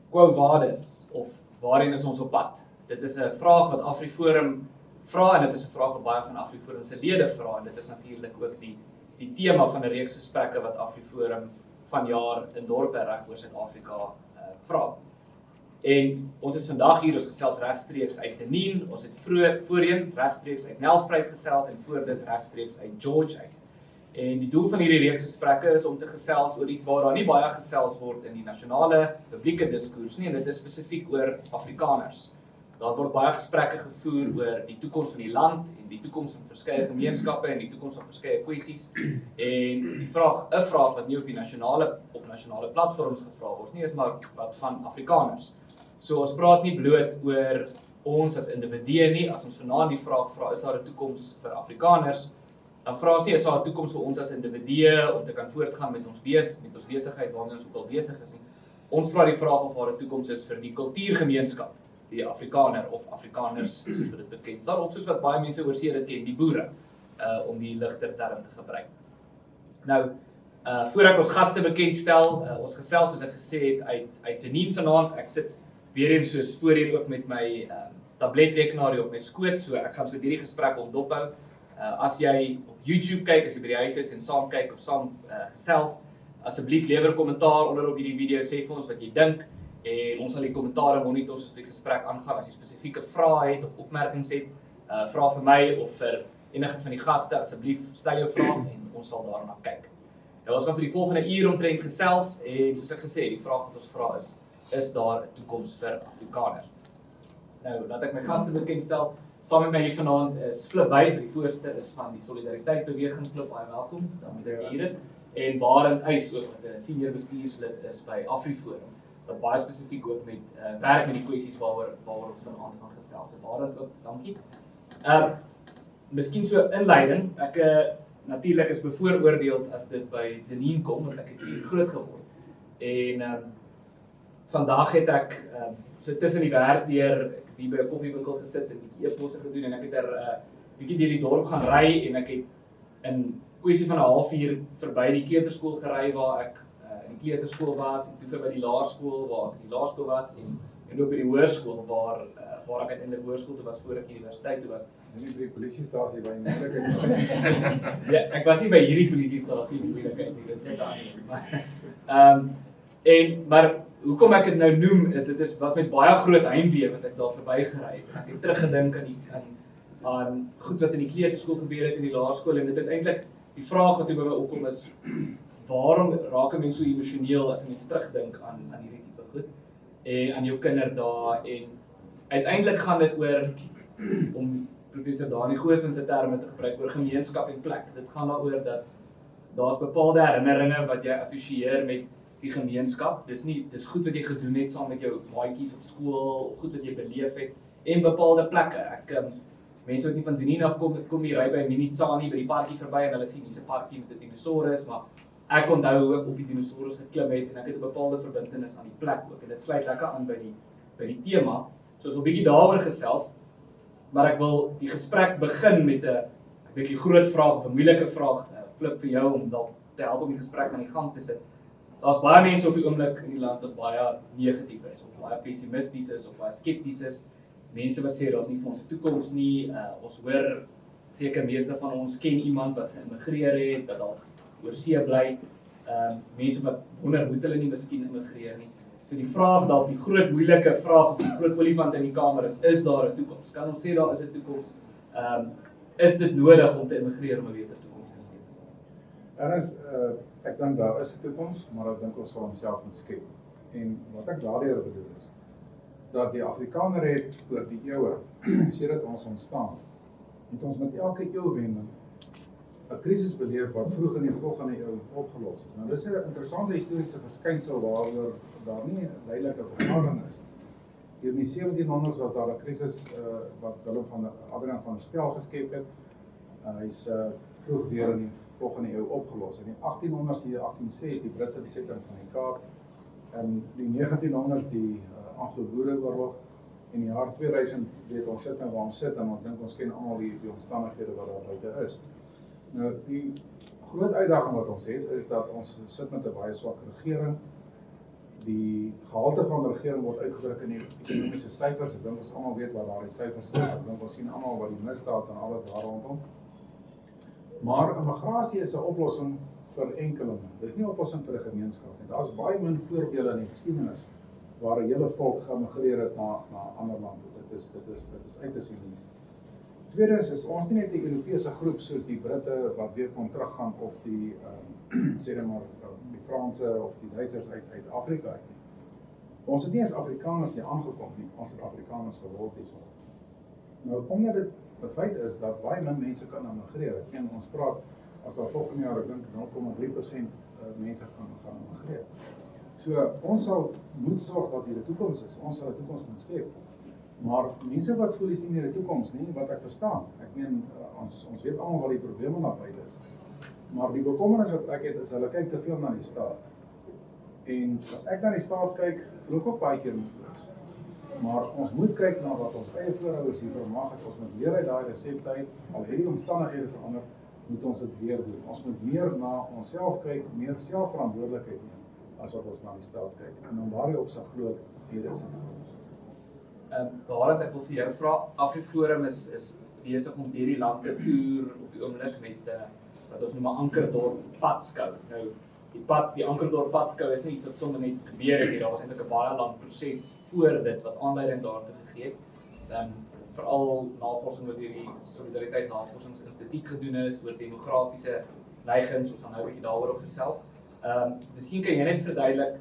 Quo Vadis, of waarheen is ons op pad? Dit is 'n vraag wat AfriForum vra en dit is 'n vraag wat baie van AfriForum se lede vra en dit is natuurlik ook die tema van 'n reeks gesprekke wat AfriForum vanjaar in dorpe reg oor Suid-Afrika vra. En ons is vandag hier, ons gesels regstreeks uit Tzaneen, ons het voorheen regstreeks uit Nelspruit gesels en voor dit regstreeks uit George uit. En die doel van hierdie reeks gesprekke is om te gesels oor iets waar daar nie baie gesels word in die nasionale publieke diskurs nie, en dit is spesifiek oor Afrikaners. Daar word baie gesprekke gevoer oor die toekoms van die land en die toekoms van verskeie gemeenskappe en die toekoms van verskeie kwessies. En 'n vraag wat nie op nasionale platforms gevra word nie, is maar wat van Afrikaners. So ons praat nie bloot oor ons as individue nie, as ons vanaand die vraag vra, is daar 'n toekoms vir Afrikaners? Dan vra ons nie, is daar 'n toekoms vir ons as individue om te kan voortgaan met ons besigheid waarmee ons ook al besig is nie. Ons vra die vraag of daar 'n toekoms is vir die kultuurgemeenskap, die Afrikaner of Afrikaners, soos dit bekend staan, of soos wat baie mense oor see dit ken, die boere, om die ligter term te gebruik. Nou, voor ek ons gaste bekendstel, ons gesels soos ek gesê het uit Tzaneen vanaand. Ek sit weer eens soos voorheen ook met my tabletrekenaar hier op my skoot, so ek gaan so hierdie gesprek onthou. As jy op YouTube kyk, as jy by die huis is en saam kyk of saam gesels, asseblief lewer kommentaar onder op hierdie video, sê vir ons wat jy dink en ons sal die kommentare monitor soos die gesprek aangaan. As jy spesifieke vrae het of opmerkings het, vra vir my of vir enige van die gaste, asseblief stel jou vraag en ons sal daarna kyk. Nou ons gaan vir die volgende uur omtrent gesels en soos ek gesê, die vraag wat ons vra is daar 'n toekoms vir Afrikaners? Nou, laat ek my gaste bekendstel. Saam met my hier vanaand is Flip Buys, wat die voorsitter is van die Solidariteit Beweging. Flip, baie welkom, dankie dat jy hier is. En Barend ook, wat 'n senior bestuurslid is by AfriForum, wat baie spesifiek ook met werk met die kwessies waaroor ons vanaand gaan gesels. So Barend ook, dankie. Miskien so inleiding, ek natuurlik is bevooroordeel as dit by Tzaneen kom, want ek het hier groot geword. En vandag het ek so tussen die werk deur hier by 'n koffiewinkel gesit en 'n bietjie e-posse gedoen en ek het bietjie deur die dorp gaan ry en ek het in kwessie van 'n halfuur verby die kleuterskool gery waar ek in die kleuterskool was en toe verby die laerskool waar ek in die laerskool was en ook by die hoërskool waar ek uiteindelik hoërskool toe was voor ek universiteit toe was. En nie by die polisiestasie waar jy moeilikheid het. Ja, ek was nie by hierdie polisiestasie nie, moeilikheid nie, dit is aan. Maar hoekom ek dit nou noem is dit was met baie groot heimwee wat ek daar verby gery het. Ek het teruggedink aan goed wat in die kleuterskool gebeur het in die laerskool en dit het eintlik die vraag wat by my opkom is, waarom raak 'n mens so emosioneel as mens terugdink aan hierdie tipe goed en aan jou kinderdae en uiteindelik gaan dit oor om professor Dani Goosen se terme te gebruik oor gemeenskap en plek. Dit gaan daaroor dat daar's bepaalde herinneringe wat jy assosieer met die gemeenskap. Dis goed wat jy gedoen het saam met jou maatjies op skool of goed wat jy beleef het en bepaalde plekke. Mense wat nie van Tzaneen af kom hier ry by Minitsani by die parkie verby en hulle sien hier's 'n parkie met 'n dinosaurus, maar ek onthou hoe ek op die dinosaurus geklim het en ek het 'n bepaalde verbintenis aan die plek ook en dit sluit lekker aan by die tema. So ons wil 'n bietjie daaroor gesels, maar ek wil die gesprek begin met 'n bietjie groot vraag of 'n moeilike vraag, Flip vir jou om dalk te help om die gesprek aan die gang te sit. Daar's baie mense op die oomblik in die land wat baie negatief is of baie pessimisties is of baie skepties is. Mense wat sê daar's nie vir ons 'n toekoms nie. Ons hoor seker meeste van ons ken iemand wat geïmmigreer het, wat dalk oor see bly. Mense wat wonder moet hulle nie miskien immigreer nie. So die vraag dalk die groot moeilike vraag of die groot olifant in die kamer is daar 'n toekoms? Kan ons sê daar is 'n toekoms? Is dit nodig om te immigreer om 'n beter toekoms te skep? Ernst, ek dink daar is 'n toekoms, maar ek dink ons sal homself moet skep. En wat ek daardeur bedoel is dat die Afrikaner het oor die eeue, sedert ons ontstaan, het ons met elke eeuwending 'n krisis beleef wat vroeg in die volgende eeu opgelos is. Nou dis 'n interessante historiese verskynsel waaroor daar nie 'n duidelike verklaring is. Hier in die 1700s was daar 'n krisis wat Willem van Adriaan van der Stel geskep het. Hy's vroeg weer in die volgende eeu opgelos. In die 1800s, die 1806, die Britse besetting van die Kaap. In die 1900s, die Anglo-Boereoorlog. In die jaar 2000 weet ons sit nou waar ons sit en ons dink ons ken almal die omstandighede wat daar buite is. Nou, die groot uitdaging wat ons het is dat ons sit met 'n baie swak regering die gehalte van die regering word uitgedruk in die ekonomiese syfers. Ek dink ons almal weet wat daar die syfers is. Ek dink ons sien almal wat die misdaad en alles daar rondom. Maar immigrasie is 'n oplossing vir enkelinge. Dis nie 'n oplossing vir 'n gemeenskap nie. Daar's baie min voorbeelde in die geskiedenis waar 'n hele volk gemigreer het na ander lande. Dit is uiters uniek. Tweedens is ons nie net 'n Europese groep soos die Britte wat weer kon teruggaan of die sê net maar die Franse of die Duitsers uit Afrika uit nie. Ons het nie eens Afrikaners hier aangekom nie, ons het Afrikaners geword hierso. Nou omdat dit 'n feit is dat baie min mense kan immigreer. Ek meen ons praat as daar volgende jaar ek dink 0,3% mense gaan immigreer. So ons sal moet sorg dat hier 'n toekoms is. Ons sal 'n toekoms moet skep. Maar mense wat voel is nie meer 'n toekoms nie, wat ek verstaan. Ek meen ons weet almal wat die probleme daar buite is. Maar die bekommernis wat ek het is hulle kyk te veel na die staat. En as ek na die staat kyk, voel ek ook baie keer moedeloos. Maar ons moet kyk na wat ons eie voorouers hier vermag het. Ons moet leer uit daai resepte uit. Al het die omstandighede verander, moet ons dit weer doen. Ons moet meer na onsself kyk, meer selfverantwoordelikheid neem as wat ons na die staat kyk. En dan daardie opsig glo ek hier is dit. Barend, ek wil vir jou vra, AfriForum is besig om hierdie land te toer op die oomblik met wat ons noem 'n ankerdorp padskou. Nou die ankerdorp padskou is nie iets wat sommer net gebeur het. Daar was eintlik 'n baie lang proses voor dit wat aanleiding daartoe gegee het. Veral navorsing wat deur die Solidariteit Navorsingsinstituut gedoen is oor demografiese neigings, ons gaan nou 'n bietjie daaroor gesels. Miskien kan jy net verduidelik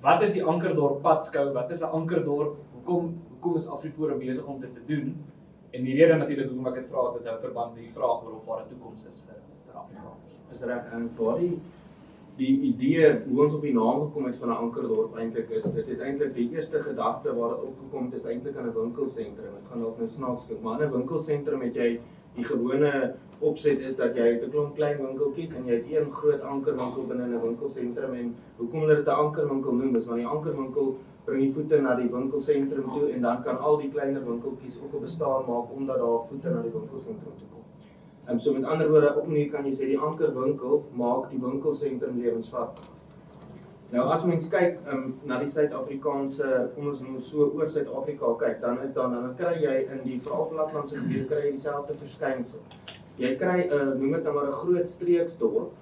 wat is die ankerdorp padskou? Wat is 'n ankerdorp? Hoekom is AfriForum besig om dit te doen? En die rede natuurlik hoekom ek dit vra is dit hou verband met die vraag oor of daar 'n toekoms is vir Afrikaners. Dis reg, en waar die idee hoe ons op die naam gekom het van 'n ankerdorp eintlik is, dit het eintlik die eerste gedagte waar dit opgekom het is eintlik aan 'n winkelsentrum. Dit gaan dalk nou snaaks klink, maar in 'n winkelsentrum het jy die gewone opset is dat jy 'n klomp klein winkeltjies en jy het een groot ankerwinkel binne 'n winkelsentrum. En hoekom hulle dit 'n ankerwinkel noem is want die ankerwinkel bring die voete na die winkelsentrum toe en dan kan al die kleiner winkeltjies ook 'n bestaan maak omdat daar voete na die winkelsentrum toe kom. So met ander woorde, op 'n manier kan jy sê die ankerwinkel maak die winkelsentrum lewensvatbaar. Nou as mens kyk na die Suid-Afrikaanse, kom ons noem so oor Suid-Afrika kyk, dan kry jy in die veral plattelandse gebiede kry jy dieselfde verskynsel. Jy kry noem dit nou maar 'n groot streeksdorp.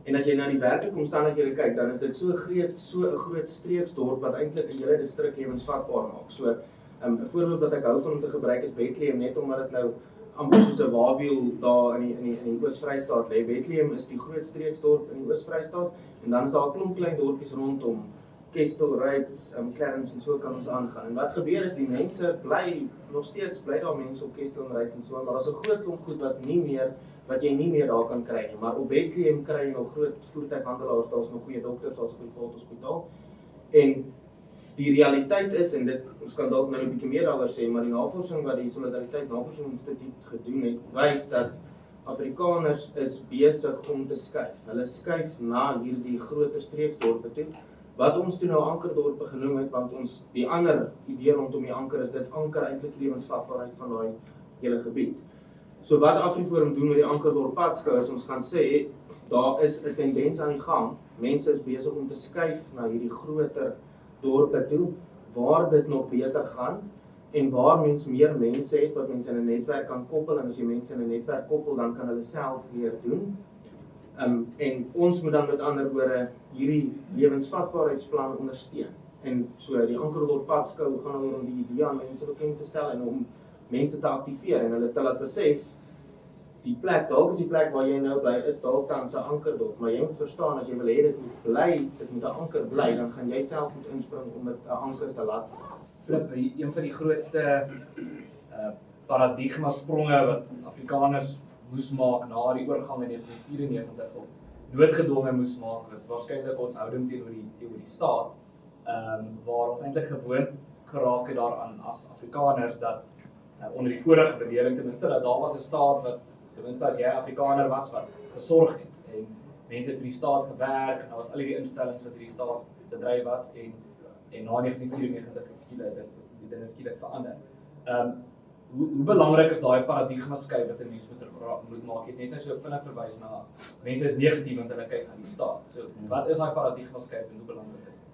En as jy na die werklike omstandighede kyk, dan is dit so 'n groot streeksdorp wat eintlik 'n hele distrik lewensvatbaar maak. So 'n voorbeeld wat ek hou van om te gebruik is Bethlehem, net omdat dit nou amper soos 'n waawiel daar in die Oos-Vrystaat lê. Bethlehem is die groot streeksdorp in die Oos-Vrystaat en dan is daar 'n klomp klein dorpies rondom. Kestel, Roets, Clarence en so kan ons aangaan. En wat gebeur is die mense nog steeds bly daar mense op Kestel en Roets en so, maar daar's 'n groot klomp goed wat jy nie meer daar kan kry nie. Maar op Bethlehem kry jy nog groot voertuighandelaars, daar's nog goeie dokters, daar's 'n privaat hospitaal. En die realiteit is, en ons kan dalk nou 'n bietjie meer daaroor sê, maar die navorsing wat die Solidariteit Navorsingsinstituut gedoen het, wys dat Afrikaners is besig om te skuif. Hulle skuif na hierdie groter streeksdorpe toe, wat ons toe nou ankerdorpe genoem het, want ons die ander idee rondom die anker is dit anker eintlik die lewensvatbaarheid van daai hele gebied. So wat AfriForum doen met die ankerdorp padskou is ons gaan sê, daar is 'n tendens aan die gang. Mense is besig om te skuif na hierdie groter dorpe toe, waar dit nog beter gaan, en waar mens meer mense het, wat mense in 'n netwerk kan koppel, en as jy mense in 'n netwerk koppel, dan kan hulle self meer doen. En ons moet dan met ander woorde hierdie lewensvatbaarheidsplan ondersteun. En so die ankerdorp padskou gaan oor om die idee aan mense bekend te stel en om mense te aktiveer en hulle te laat besef, die plek, dalk is die plek waar jy nou bly, is dalk tans 'n ankerdorp, maar jy moet verstaan, as jy wil hê dit moet 'n anker bly, dan gaan jy self moet inspring om dit 'n anker te laat. Flip, een van die grootste paradigma spronge wat Afrikaners moes maak na die oorgang in 1994 of noodgedwonge moes maak, was waarskynlik ons houding teenoor die staat, waar ons eintlik gewoond geraak het daaraan as Afrikaners dat onder die vorige bedeling ten minste, dat daar was 'n staat wat, ten minste as jy Afrikaner was, wat gesorg het en mense het vir die staat gewerk en daar was al die instellings wat hierdie staatsbedryf was en na 1994 het die dinge skielik verander. hoe belangrik is daai paradigma skuif wat 'n mens moet maak? Jy het net nou so vinnig verwys na mense is negatief want hulle kyk na die staat. So wat is daai paradigma skuif en hoe belangrik is dit?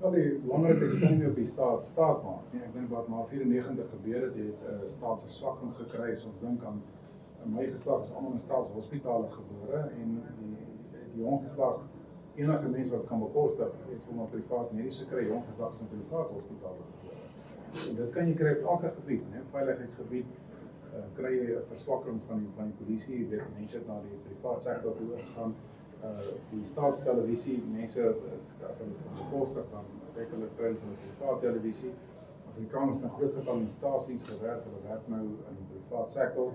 Wel, die belangrike is jy kan nie meer op die staat maak nie. Ek dink wat na 94 gebeur het, het staatsverswakking gekry. As ons dink aan my geslag is almal in staatshospitale gebore en die jong geslag, enige mens wat kan bekostig, het vir 'n privaat mediese kry, jong geslag is in privaat hospitale gebore. En dit kan jy kry op elke gebied, né? Veiligheidsgebied kry jy 'n verswakking van die polisie, jy weet mense het na die privaat sektor toe gegaan. Die staatstelevisie, mense as hulle bekostig dan kyk hulle kry van die privaat televisie. Afrikaners het in groot getal in stasies gewerk, hulle werk nou in die privaat sektor.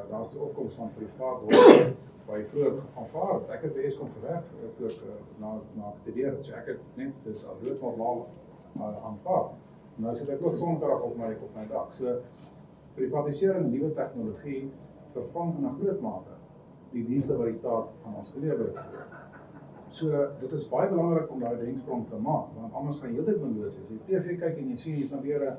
Daar's die opkoms van privaat hoor, waar jy vroeër aanvaar het. Ek het by Eskom gewerk toe ek na ek studeer het, so ek het net dit al doodnormaal aanvaar. Nou sit ek ook sonkrag op my dak. So privatisering, nuwe tegnologie vervang in 'n groot mate die dienste wat die staat aan ons gelewer het. So dit is baie belangrik om daai denksprong te maak, want anders gaan jy heeltyd benloos wees. As jy TV kyk en jy sien hier's nou weer 'n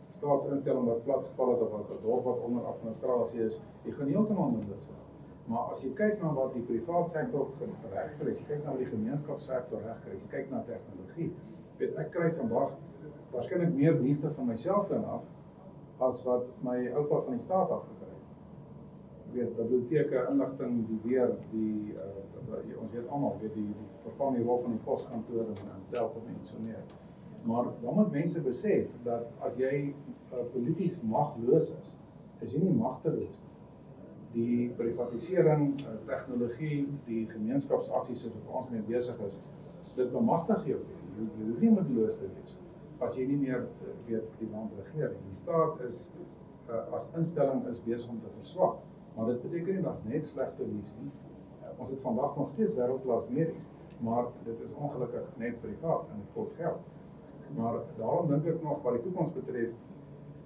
staatsinstelling wat platgeval het of 'n dorp wat onder administrasie is, jy gaan heeltemal benloos wees. Maar as jy kyk na wat die privaat sektor regkry, as jy kyk na wat die gemeenskapssektor regkry, as jy kyk na tegnologie, weet ek kry vandag waarskynlik meer dienste van my selfoon af as wat my oupa van die staat af gekry het. Weet biblioteke, inligting, die weer, ons weet almal, weet die vervang die rol van die poskantoor en telkom en so meer. Maar dan moet mense besef dat as jy polities magloos is jy nie magteloos nie. Die privatisering, tegnologie, die gemeenskapsaksies wat ons mee besig is, dit bemagtig jou. Jy hoef nie moedeloos te wees as jy nie meer weet die land regeer nie. Die staat is as instelling is besig om te verswak, maar dit beteken nie dat is net slegte nuus nie. Ons het vandag nog steeds wêreldklas medies, maar dit is ongelukkig net privaat en dit kos geld. Maar daarom dink ek nog wat die toekoms betref,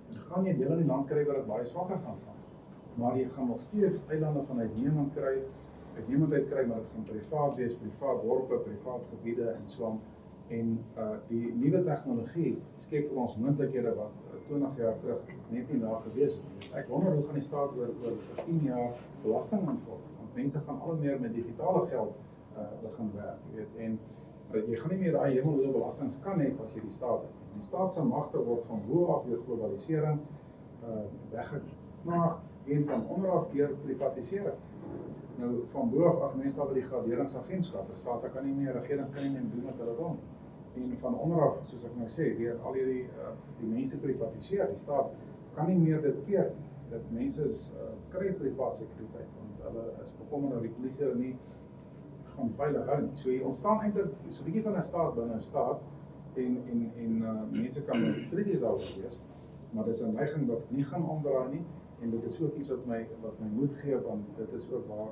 gaan jy dele in die land kry waar dit baie swakker gaan. Maar jy gaan nog steeds eilande van uitnemendheid kry, maar dit gaan privaat wees, privaat dorpe, privaat gebiede en so aan. En die nuwe tegnologie skep vir ons moontlikhede wat 20 jaar terug net nie daar gewees het. Ek wonder hoe gaan die staat oor 10 jaar belasting invoer, want mense gaan al meer met digitale geld begin werk, jy weet, en jy gaan nie meer daai hemelhoë belastings kan hê as jy die staat is. Die staat se magte word van bo af deur globalisering weggeknaag en van onder af deur privatisering. Nou van bo af mense daar by die graderingsagentskappe, staat kan nie meer, regering kan nie meer doen wat hulle wil. En van onder af, soos ek nou sê, deur al hierdie die mense privatiseer, die staat kan nie meer dit keer nie. Dat mense kry privaat sekuriteit, want hulle is bekommerd dat die polisie hulle nie gaan veilig hou nie. So hier ontstaan eintlik so 'n bietjie van 'n staat binne 'n staat en mense kan krities daaroor wees, maar dis 'n neiging wat nie gaan omdraai nie. En dit is ook iets wat my moed gee, want dit is ook waar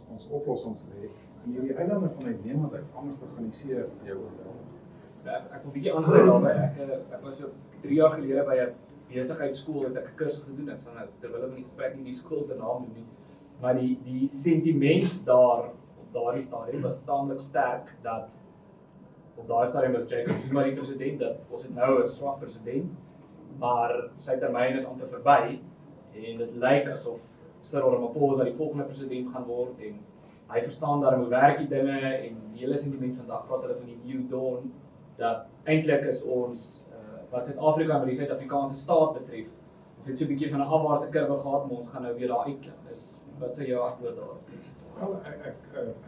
ons oplossings lê. En hierdie eilande van uitnemendheid anders te organiseer jou oor. Ek wil 'n bietjie aansluit daarbey. Ek was so 3 jaar gelede by 'n besigheidskool het ek 'n kursus gedoen. Ek sal nou terwyl van die gesprek nie die skool se naam noem nie. Maar die sentiment daar op daardie stadium was taamlik sterk dat op daardie stadium was Jacob Zuma die president, dat ons het nou 'n swak president, maar sy termyn is amper verby. En dit lyk asof Cyril Ramaphosa die volgende president gaan word en hy verstaan daar hoe werk die dinge en die hele sentiment vandag praat hulle van die New Dawn, dat eintlik is ons wat Suid-Afrika met die Suid-Afrikaanse staat betref, ons het so 'n bietjie van 'n afwaartse kurwe gehad, maar ons gaan nou weer daar uitklim. Wat sê jou antwoord daarop? Wel,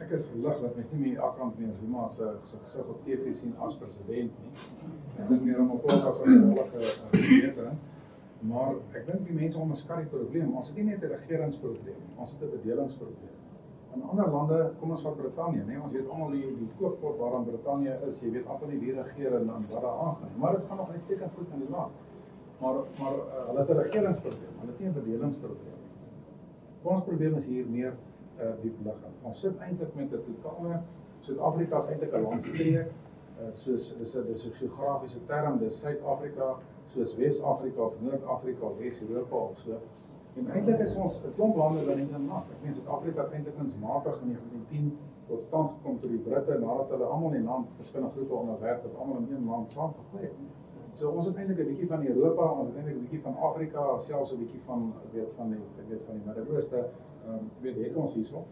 ek is verlig dat mens nie meer Akant meer Zuma se gesig op TV sien as president nie. Ek dink meer Ramaphosa as 'n rollige verbetering. Maar ek dink die mense onderskat die probleem. Ons het nie net 'n regeringsprobleem, ons het 'n bedelingsprobleem. In ander lande, kom ons van Brittanje, nee, ons weet almal die kookpot waaraan Brittanje is, jy weet amper nie wie regeer en wat daar aangaan. Maar dit gaan nog uitstekend goed in die land. Maar hulle het 'n regeringsprobleem, hulle het nie 'n bedelingsprobleem nie. Ons probleem is hier meer diep liggend. Ons sit eintlik met 'n totale Suid-Afrika is eintlik 'n landstreek, soos dis 'n geografiese term, dis Suid-Afrika, soos Wes-Afrika of Noord-Afrika of Wes-Europa of so. En eintlik is ons 'n klomp lande binne een land. Ek meen Suid-Afrika het eintlik kunsmatig in 1910 tot stand gekom toe die Britte nadat hulle almal in die land verskillende groepe onderwerp het, almal in een land saamgegooi het. So ons het eintlik 'n bietjie van Europa, ons het eintlik 'n bietjie van Afrika, selfs 'n bietjie van van die Midde-Ooste, het ons hierso.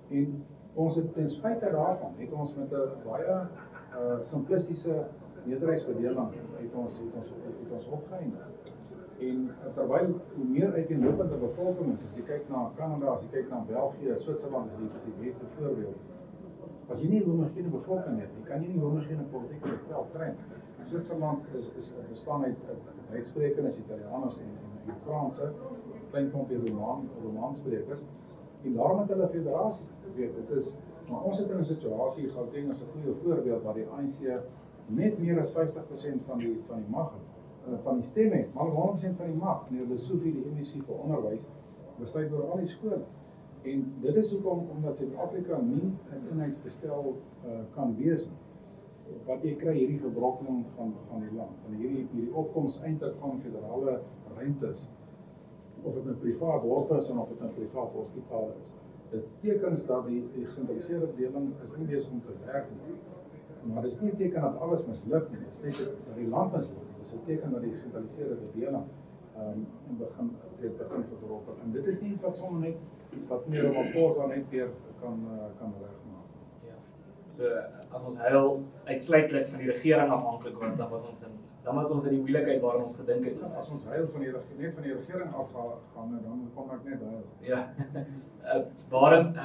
En ons het ten spyte daarvan het ons met 'n baie simplistiese meerderheidsbedeling het ons opgeëindig. En terwyl hoe meer uiteenlopende bevolking is, as jy kyk na Kanada, as jy kyk na België, Switserland is die beste voorbeeld. As jy nie 'n homogene bevolking het, jy kan nie 'n homogene politieke stel kry nie. Switserland bestaan uit Duitssprekers, Italianers en Franse, klein klompie Romaansprekers, en daarom het hulle 'n federasie. Dit is, maar ons het in 'n situasie, Gauteng is 'n goeie voorbeeld waar die ANC net meer as 50% van die mag van die stemme het, maar 100% van die mag. Meneer Lesofie, die MSc vir onderwys, besluit oor al die skole. En dit is hoekom, omdat Suid-Afrika nie 'n eenheidsbestel kan wees nie. Wat jy kry hierdie verbrokkeling van die land, en hierdie opkoms eintlik van federale ruimtes, of dit 'n privaat dorp is en of dit 'n privaat hospitaal is. Dis tekens dat die gesentraliseerde bedeling is nie besig om te werk nie. Maar dis nie 'n teken dat alles misluk nie. Dis net dat die land misluk nie. Dis 'n teken dat die gesentraliseerde bedeling begin verbrokkel. En dit is nie iets wat sommer net wat meer op 'n pos net weer kan regmaak. Ja. So as ons heel uitsluitlik van die regering afhanklik was, dan was ons in die moeilikheid waarin ons gedink het. As ons heel net van die regering afgaan, dan kom ek net daar. Ja. Barend,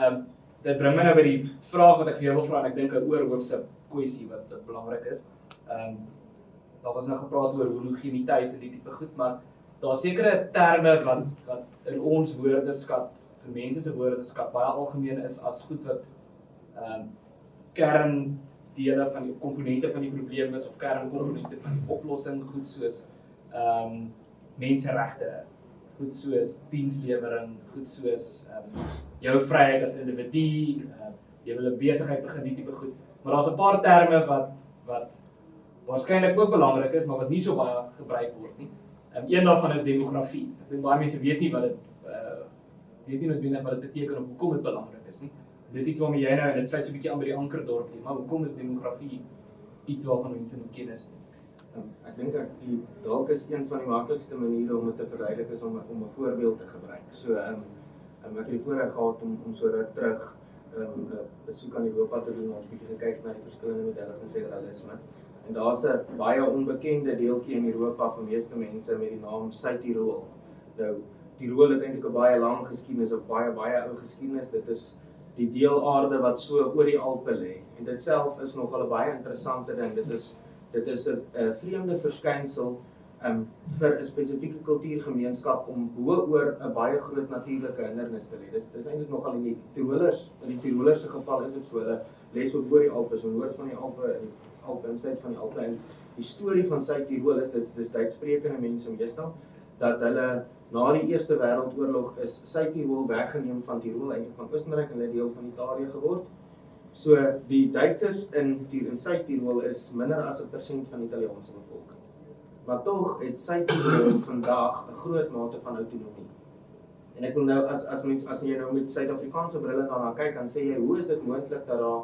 dit bring my nou by die vraag wat ek vir jou wil vra, en ek dink 'n oorhoofse kwessie wat belangrik is. Daar was nou gepraat oor homogeniteit en die tipe goed, maar daar sekere terme wat in ons woordeskat, vir mense se woordeskat baie algemeen is as goed wat kerndele van die komponente van die probleem is, of kernkomponente van die oplossing, goed soos menseregte, goed soos dienslewering, goed soos jou vryheid as individu, jy wil 'n besigheid begin, die tipe goed. Maar daar's 'n paar terme wat waarskynlik ook belangrik is, maar wat nie so baie gebruik word nie. Een daarvan is demografie. Ek dink baie mense weet nie wat dit noodwendig wat dit beteken of hoekom dit belangrik is nie. Dis iets waarmee jy nou, en dit sluit so 'n bietjie aan by die ankerdorp nie, maar hoekom is demografie iets waarvan mense moet kennis neem? Ek dink dalk is een van die maklikste maniere om dit te verduidelik is om 'n voorbeeld te gebruik. So ek het die voorreg gehad om so ruk terug 'n besoek aan Europa te doen, ons bietjie gekyk na die verskillende modelle van federalisme. En daar's 'n baie onbekende deeltjie in Europa vir meeste mense met die naam Suid-Tirol. Nou, Tirol het eintlik 'n baie lang geskiedenis, 'n baie ou geskiedenis. Dit is die deel aarde wat so oor die Alpe lê. En dit self is nogal 'n baie interessante ding. Dit is 'n vreemde verskynsel vir 'n spesifieke kultuurgemeenskap om bo oor 'n baie groot natuurlike hindernis te lê. Dis eintlik nogal uniek. In die Tirolers se geval is dit so, hulle lê so oor die Alpe, so noord van die Alpe en suid van die Alpe. En die storie van Suid-Tirol is dis Duitssprekende mense meestal, dat hulle na die Eerste Wêreldoorlog is Suid-Tirol weggeneem van Tirol, eintlik van Oostenryk, en 'n deel van Italië geword. So die Duitsers in Suid-Tirol is minder as 1% van die Italiaanse bevolking. Maar tog het Suid-Tirol vandag 'n groot mate van autonomie. En ek wil nou as jy nou met Suid-Afrikaanse brille daarna kyk, dan sê jy, hoe is dit moontlik dat daar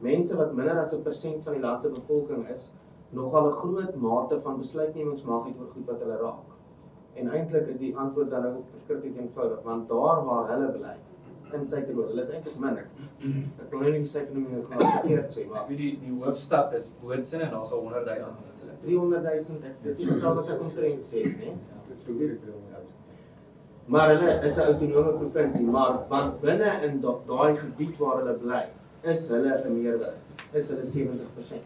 mense wat minder as 1% van die land se bevolking is, nogal 'n groot mate van besluitnemingsmag het oor goed wat hulle raak? En eintlik is die antwoord dan ook verskriklik eenvoudig, want daar waar hulle bly, in Suid-Tirol, hulle is eintlik minder. Ek wil nou nie die syfernomie verkeerd sê, maar Die hoofstad is Bootsin en daar's al 100,000 mense. 300,000, dit is wat ek omtrent sê, né? Dit is behoorlik 300,000. Maar hulle is 'n autonome provinsie, maar want binne in daai gebied waar hulle bly, is hulle 'n meerderheid, is hulle 70%.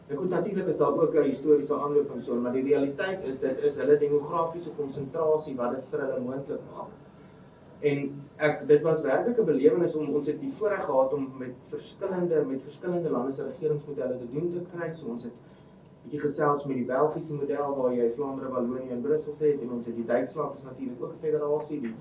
En goed, natuurlik is daar ook 'n historiese aanloop en so, maar die realiteit is, dit is hulle demografiese konsentrasie wat dit vir hulle moontlik maak. En dit was werklik 'n belewenis om ons het die voorreg gehad om met verskillende lande se regeringsmodelle te doen te kry. So ons het bietjie gesels met die Belgiese model waar jy Vlaandere, Wallonië en Brussel het, en ons het die Duitsland is natuurlik ook 'n federasie, die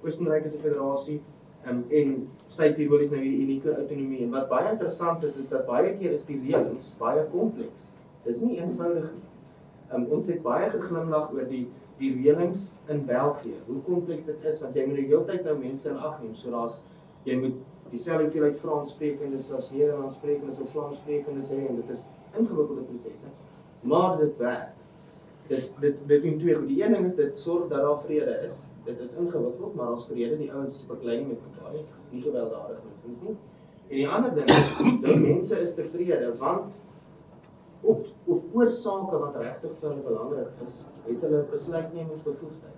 Oostenryk is 'n federasie, en Suid-Tirol het nou hierdie unieke autonomie. En wat baie interessant is dat baie keer is die reëlings baie kompleks. Dis nie eenvoudig nie. Ons het baie geglimlag oor die reëlings in België, hoe kompleks dit is, want jy moet die hele tyd nou mense in ag neem. So jy moet dieselfde hoeveelheid Franssprekendes as Nederlandssprekendes of Vlamssprekendes hê, en dit is ingewikkelde prosesse. Maar dit werk. dit doen twee goed. Die een ding is dit sorg dat daar vrede is. Dit is ingewikkeld, maar daar's vrede. Die ouens beklei nie met mekaar nie gewelddadig minstens nie. En die ander ding is dat mense is tevrede want of oor sake wat regtig vir hulle belangrik is, het hulle besluitnemingsbevoegdheid.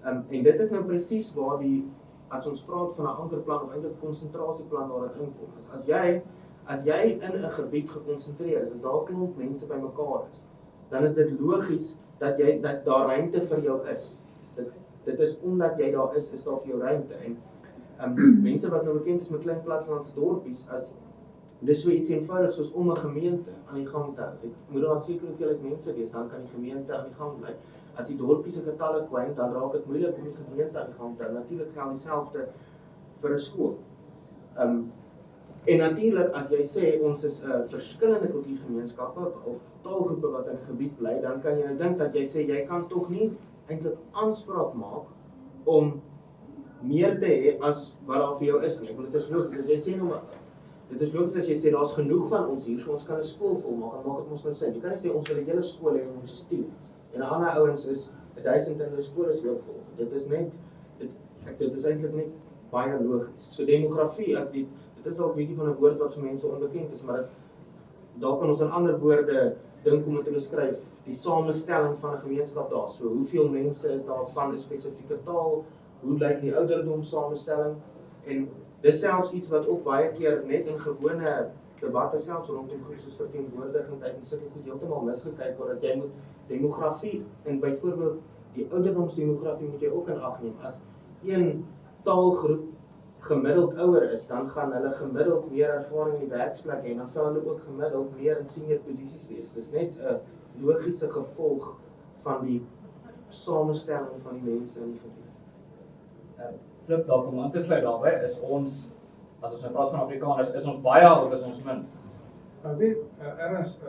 En dit is nou presies waar as ons praat van 'n ankerplan of eintlik 'n konsentrasieplan waar dit inkom. As jy in 'n gebied gekonsentreer is, as daar 'n klomp mense bymekaar is, dan is dit logies dat daar ruimte vir jou is. Dit is omdat jy daar is daar vir jou ruimte. En mense wat nou bekend is met klein plattelandse dorpies, dis so iets eenvoudig soos om 'n gemeente aan die gang te hou. Moet daar seker hoeveelheid mense wees, dan kan die gemeente aan die gang bly. As die dorpie se getalle kwyn, dan raak dit moeilik om die gemeente aan die gang te hou. Natuurlik geld dieselfde vir 'n skool. En natuurlik as jy sê ons is verskillende kultuurgemeenskappe of taalgroepe wat in 'n gebied bly, dan kan jy nou dink dat jy sê jy kan tog nie eintlik aanspraak maak om meer te hê as wat daar vir jou is nie. Ek bedoel dit is logies as jy sê nou dit is logies as jy sê daar's genoeg van ons hier, so ons kan 'n skool volmaak, dan maak dit mos nou sin. Jy kan nie sê ons wil 'n hele skool hê en ons is 10. En ander ouens is 1000 in hulle skole is heel vol. Dit is eintlik net baie logies. So demografie dit is dalk 'n bietjie van 'n woord wat vir mense onbekend is, maar daar kan ons in ander woorde dink om dit te beskryf, die samestelling van 'n gemeenskap daar. So hoeveel mense is daar van 'n spesifieke taal, hoe lyk die ouderdom samestelling en dis selfs iets wat ook baie keer net in gewone debatte selfs rondom goed soos verteenwoordiging en sulke goed heeltemal misgekyk word dat jy moet demografie en byvoorbeeld die ouderdomsdemografie moet jy ook in ag neem. As een taalgroep gemiddeld ouer is, dan gaan hulle gemiddeld meer ervaring in die werksplek hê en dan sal hulle ook gemiddeld meer in senior posisies wees. Dis net 'n logiese gevolg van die samestelling van die mense in die gebied. Flip dalk om aan te sluit daarbey, is ons, as ons nou praat van Afrikaners, is ons baie of is ons min? Weet, Ernst,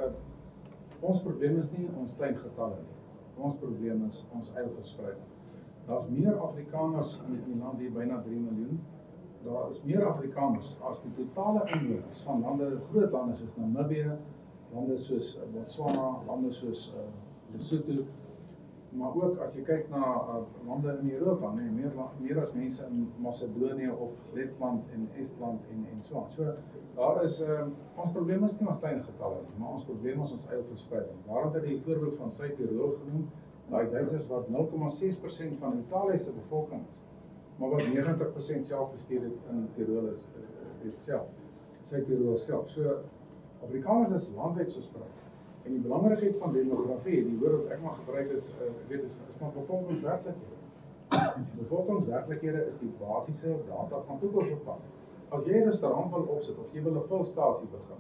ons probleem is nie ons klein getalle nie. Ons probleem is ons eie verspreiding. Daar's meer Afrikaners in die land hier, byna 3 miljoen. Daar is meer Afrikaners as die totale inwoners van groot lande soos Namibië, lande soos Botswana, lande soos Lesotho, maar ook as jy kyk na lande in Europa, meer as mense in Macedonië of Letland en Estland en so aan. So daar is ons probleem is nie ons klein getalle nie, maar ons probleem is ons eie verspreiding. Barend het die voorbeeld van Suid-Tirol genoem, daai Duitsers wat 0,6% van Italië se bevolking is, maar wat 90% selfbestuur het in Tirol is dit self. Suid-Tirol self. So Afrikaners is landwyd versprei. En die belangrikheid van demografie, die woord wat ek maar gebruik is maar bevolkingswerklikhede. Bevolkingswerklikhede is die basiese data van toekomsbeplanning. As jy 'n restaurant wil opsit of jy wil 'n vulstasie begin,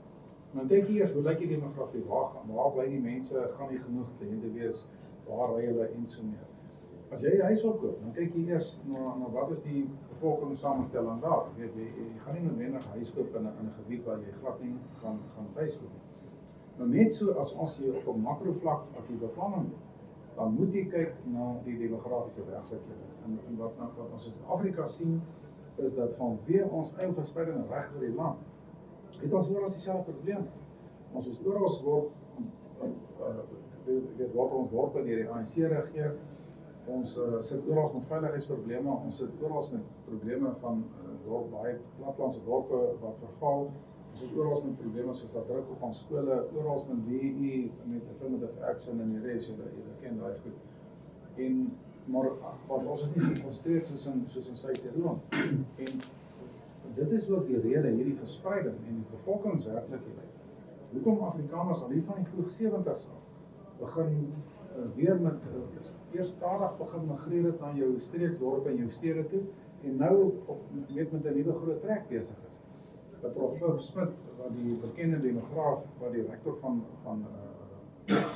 dan kyk jy eers hoe lyk die demografie, waar bly die mense, gaan nie genoeg kliënte wees, waar ry hulle en so meer. As jy 'n huis wil koop, dan kyk jy eers na wat is die bevolkingssamenstelling daar. Jy gaan nie noodwendig 'n huis koop in 'n gebied waar jy glad nie gaan huis koop. Maar net so as ons hier op 'n makrovlak as jy beplanning doen, dan moet jy kyk na die demografiese werklikhede. En wat ons in Suid-Afrika sien, is dat vanweë ons eie verspreiding reg oor die land, het ons oral dieselfde probleem. Ons is oral word ons deur die ANC regeer. Ons sit oral met veiligheidsprobleme, ons sit oral met probleme van baie plattelandse dorpe wat verval. Ons het oral met probleme soos dat druk op ons skole, oral met BE, met affirmative action en die res, julle ken daai goed. Maar ons is nie geconcentreerd soos in Suid-Tirol. En dit is ook die rede, hierdie verspreiding en die bevolkingswerklikhede. Hoekom Afrikaners al hier van die vroeg 70's af begin weer met eers stadig begin migreer het na jou streeksdorpe en jou stede toe en nou met 'n nuwe groot trek besig is. Prof. Smit, wat die bekende demograaf, wat die rektor van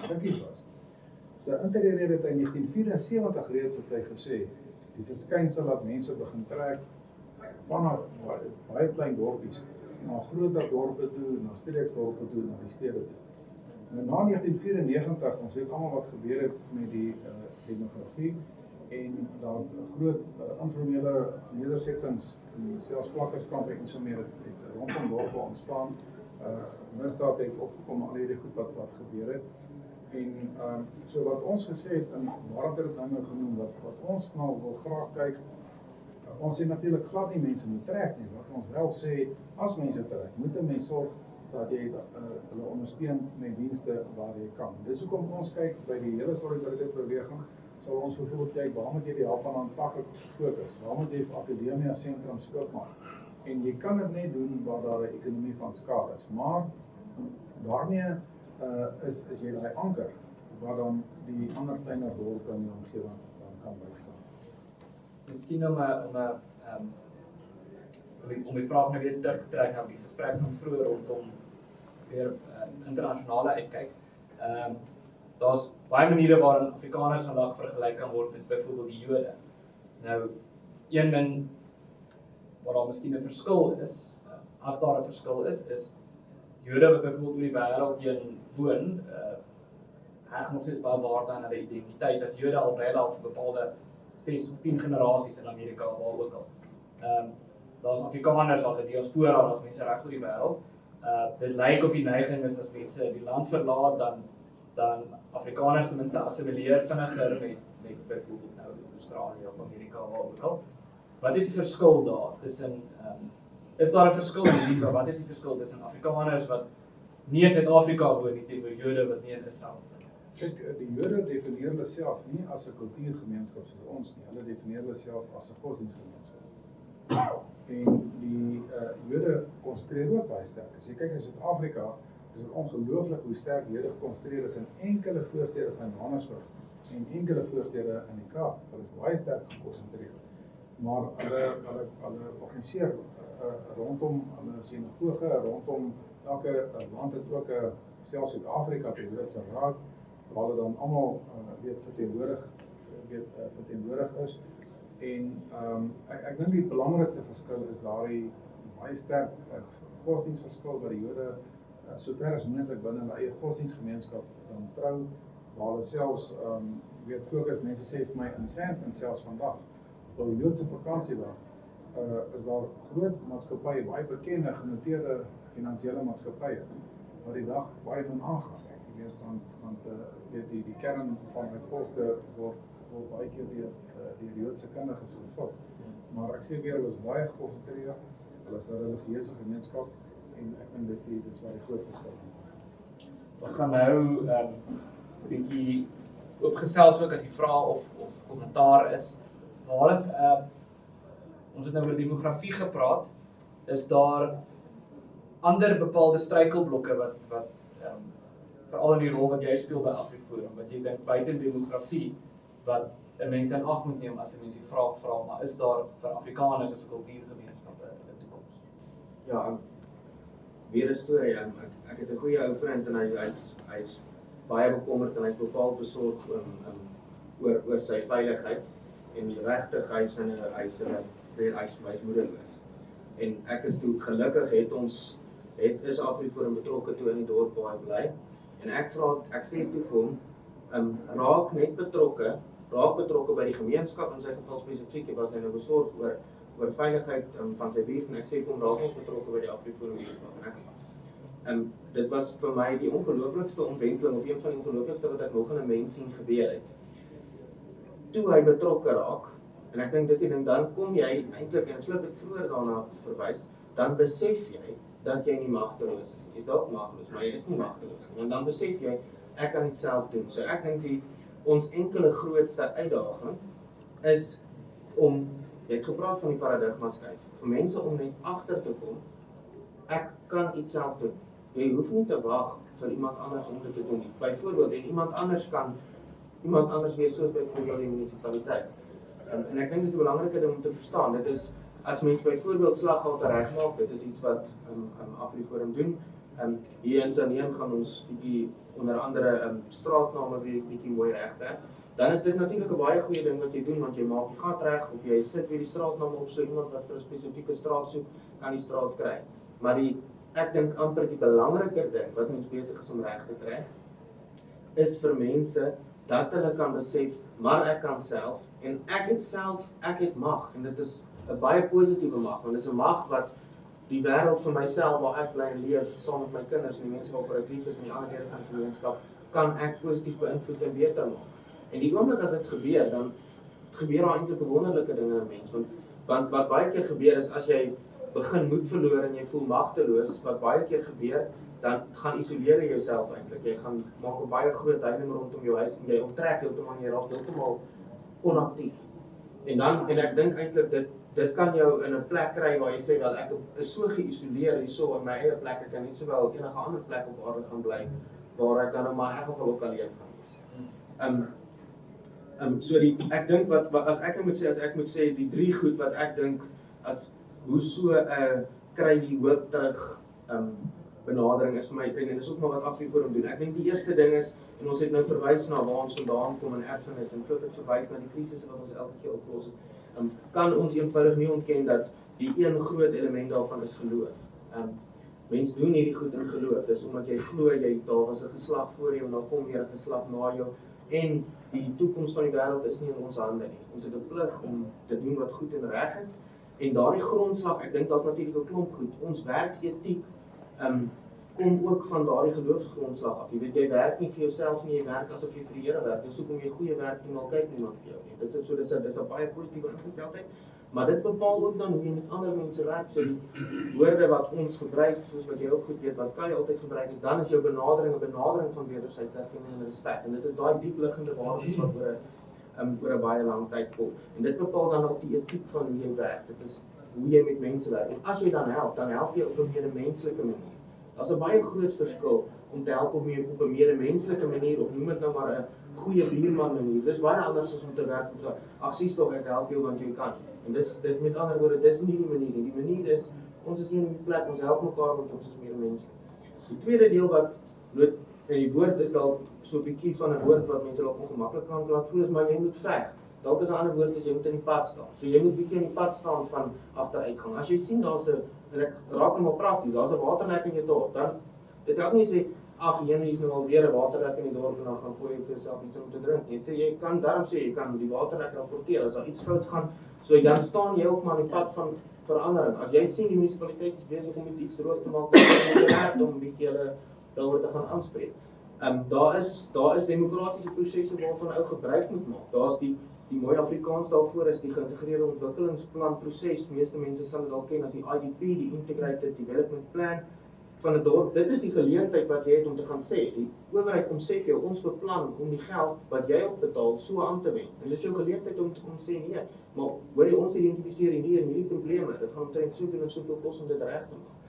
Dinkies was, sy interrede het in 1974 reeds het hy gesê, die verskynsel dat mense begin trek vanaf baie klein dorpies na groter dorpe toe, na streeksdorpe toe, na die stede toe. En na 1994, ons weet almal wat gebeur het met die demografie en daar groot informele nedersettings, selfs plakkerskampe en so meer het rondom dorpe ontstaan. Misdaad het opgekom, al hierdie goed wat gebeur het. En so wat ons gesê het, en Barend het dit nou genoem, wat ons nou wil graag kyk, ons sê natuurlik glad nie mense moet trek nie, wat ons wel sê, as mense trek, moet 'n mens sorg dat jy hulle ondersteun met dienste waar jy kan. Dis hoekom ons kyk by die hele solidariteitsbeweging, sal ons byvoorbeeld kyk, waar moet jy die help aan aanpaklik fokus, waar moet jy vir akademia sentrums oopmaak, en jy kan dit net doen waar daar 'n ekonomie van skade is, maar daarmee is jy daai anker, waar dan die ander kleiner dorpe in die omgewing dan kan bystaan. Miskien om die vraag nou weer terug te trek na die gesprek van vroeër rondom weer internasionale uitkyk. Daar's baie maniere waarin Afrikaners vandag vergelyk kan word met byvoorbeeld die Jode. Nou, een ding waar daar miskien 'n verskil is, as daar 'n verskil is Jode wat byvoorbeeld oor die wêreld heen woon, heg nog steeds baie waarde aan hulle identiteit. As Jode al baie al vir bepaalde 6 of 10 generasies in Amerika of waar ook al. Daar's Afrikaners, daar's 'n diaspora, daar's mense reg oor die wêreld. Dit lyk of die neiging is as mense die land verlaat, dan Afrikaners ten minste assimileer vinniger met byvoorbeeld nou Australië of Amerika of waar ook al. Wat is die verskil daar tussen is daar 'n verskil in wat is die verskil tussen Afrikaners wat nie in Suid-Afrika woon nie teenoor Jode wat nie in Israel woon? Kyk, die Jode definieer hulle self nie as 'n kultuurgemeenskap soos ons nie. Hulle definieer hulle self as 'n godsdienstgemeenskap. En die Jode konsentreer ook baie sterk. As jy kyk in Suid-Afrika, is dit ongelooflik hoe sterk Jode gekonsentreer is in enkele voorstede van Johannesburg en enkele voorstede in die Kaap. Hulle is baie sterk gekonsentreer. Maar hulle organiseer rondom hulle sinagoge, rondom elke land het ook selfs Suid-Afrika die Joodse Raad, waar hulle dan almal verteenwoordig is. En ek dink die belangrikste verskil is daardie baie sterk godsdienstverskil by die Jode sover as moontlik binne hulle eie godsdienstgemeenskap dan trou, waar hulle selfs fokus, mense sê vir my in Sandton selfs vandag, op die Joodse vakansiedag, is daar groot maatskappye, baie bekende, genoteerde finansiële maatskappye, wat die dag baie min aangaan. Jy weet, want die kern van my poste word baie keer deur Joodse kundiges gevul. Maar ek sê weer, hulle is baie gekonsentreer, hulle is 'n religieuse gemeenskap, en ek dink dis waar die groot verskil is. Ons gaan nou bietjie opgesels ook as die vraag of kommentaar is. Barend, ons het nou oor demografie gepraat, is daar ander bepaalde struikelblokke wat veral in die rol wat jy speel by Afriforum, wat jy dink buite demografie, wat 'n mens in ag moet neem as 'n mens die vraag vra, maar is daar vir Afrikaners as 'n kultuurgemeenskap 'n toekoms? Ja, weer 'n storie. Ek het 'n goeie ou vriend en hy's baie bekommerd en hy's bepaald besorg oor sy veiligheid. En regtig hy's moedeloos. En ek is toe gelukkig is Afriforum betrokke toe in die dorp waar hy bly. En ek sê toe vir hom, raak betrokke by die gemeenskap, in sy geval spesifiek was hy nou besorg oor veiligheid van sy buurt, en ek sê vir hom, raak ook betrokke by die Afriforum buurt. Dit was vir my die ongelooflikste omwenteling, of een van die ongelooflikste wat ek nog in 'n mens sien gebeur het. Toe hy betrokke raak, en ek dink dis die ding, dan kom jy eintlik, en ek het vroeër daarna verwys, dan besef jy dat jy nie magteloos is. Jy is dalk magteloos, maar jy is nie magteloos nie. En dan besef jy, ek kan dit self doen. So ek dink ons enkele grootste uitdaging is om, jy het gepraat van die paradigma skuif, vir mense om net agter te kom, ek kan iets self doen. Jy hoef nie te wag vir iemand anders om dit te doen nie. Byvoorbeeld, en iemand anders wees soos byvoorbeeld die munisipaliteit. En ek dink dit is 'n belangrike ding om te verstaan. Dit is, as mens byvoorbeeld slaghalte regmaak, dit is iets wat Afriforum doen. Hier in Tzaneen gaan ons bietjie onder andere straatname weer bietjie mooi regwerk. Dan is dit natuurlik 'n baie goeie ding wat jy doen, want jy maak die gat reg, of jy sit weer die straatname op, so iemand wat vir 'n spesifieke straat soek, kan die straat kry. Maar ek dink amper die belangriker ding wat mens besig is om reg te kry, is vir mense dat hulle kan besef, maar ek kan self, en ek het mag, en dit is 'n baie positiewe mag, want dit is 'n mag wat die wêreld vir myself waar ek bly en leef, saam met my kinders en die mense waarvoor ek lief is in die ander dele van die gemeenskap, kan ek positief beïnvloed en beter maak? En die oomblik as dit gebeur, dan gebeur daar eintlik 'n wonderlike ding in 'n mens, want wat baie keer gebeur is as jy begin moed verloor en jy voel magteloos, wat baie keer gebeur, dan gaan isoleer jy jouself eintlik. Jy gaan maak 'n baie groot heining rondom jou huis en jy onttrek heeltemal en jy raak heeltemal onaktief. En ek dink eintlik dit kan jou in 'n plek kry waar jy sê wel ek is so geïsoleer hierso in my eie plek, ek kan nie sowel enige ander plek op aarde gaan bly waar ek dan maar in elk geval ook alleen gaan wees. So ek dink wat as ek moet sê die drie goed wat ek dink as hoe so kry die hoop terug benadering is vir my en dit is ook maar wat Afriforum doen. Ek dink die eerste ding is, en ons het nou verwys na waar ons vandaan kom in erfenis en voordat verwys na die krisisse wat ons elke keer oplos, kan ons eenvoudig nie ontken dat die een groot element daarvan is geloof. Mense doen hierdie goed in geloof, dis omdat jy glo daar was 'n geslag voor jou en daar kom weer 'n geslag na jou en die toekoms van die wêreld is nie in ons hande nie. Ons het 'n plig om te doen wat goed en reg is en daardie grondslag, ek dink daar's natuurlik 'n klomp goed. Ons werksetiek kom ook van daardie geloofsgrondslag af. Jy weet, jy werk nie vir jouself nie, jy werk asof jy vir die Here werk. Dis hoekom jy goeie werk doen al kyk niemand vir jou nie. Dit is so dis 'n baie positiewe ingesteldheid, maar dit bepaal ook dan hoe jy met ander mense werk. So die woorde wat ons gebruik, soos wat jy ook goed weet, wat kan jy altyd gebruik is, dan is jou benadering 'n benadering van wederwysige erkenning en respek. En dit is daai diep liggende waardes wat oor 'n baie lang tyd kom. En dit bepaal dan ook die etiek van hoe jy werk. Dit is hoe jy met mense werk. En as jy dan help jy op 'n meer menslike manier. Daar's 'n baie groot verskil om te help op 'n meer menslike manier of noem dit nou maar 'n goeie buurman manier. Dis baie anders as om te werk op 'n ag sies tog ek help jou want jy kan. En dit met ander woorde, dis nie die manier nie. Die manier is ons is hier in die plek, ons help mekaar want ons is meer menslik. Die tweede deel wat en die woord is dalk so 'n bietjie van 'n woord wat mense dalk ongemaklik kan laat voel is maar jy moet veg. Dalk is 'n ander woord as jy moet in die pad staan. So jy moet bietjie in die pad staan van agteruitgang. As jy sien daar's 'n en ek raak hom op prakties, daar's 'n waterlek in jou dorp, dan dit help nie sê ag hier is nou al weer 'n waterlek in die dorp en dan gaan gooi jy vir jouself iets om te drink. Jy sê jy kan die waterlek rapporteer as daar iets fout gaan, so dan staan jy ook maar in die pad van verandering. As jy sien die munisipaliteit is besig om iets droog te maak, dan moet jy werk om 'n bietjie hulle daaroor te gaan aanspreek. Daar is demokratiese prosesse waarvan ou gebruik moet maak. Daar's die mooi Afrikaans daarvoor is die geïntegreerde ontwikkelingsplan proses. Meeste mense sal dit dalk ken as die IDP, die Integrated Development Plan van 'n dorp. Dit is die geleentheid wat jy het om te gaan sê. Die owerheid kom sê vir jou, ons beplan om die geld wat jy opbetaal so aan te wend. En dit is jou geleentheid om te kom sê nee, maar hoor jy ons identifiseer hierdie probleme. Dit gaan omtrent soveel en soveel kos om dit reg te maak.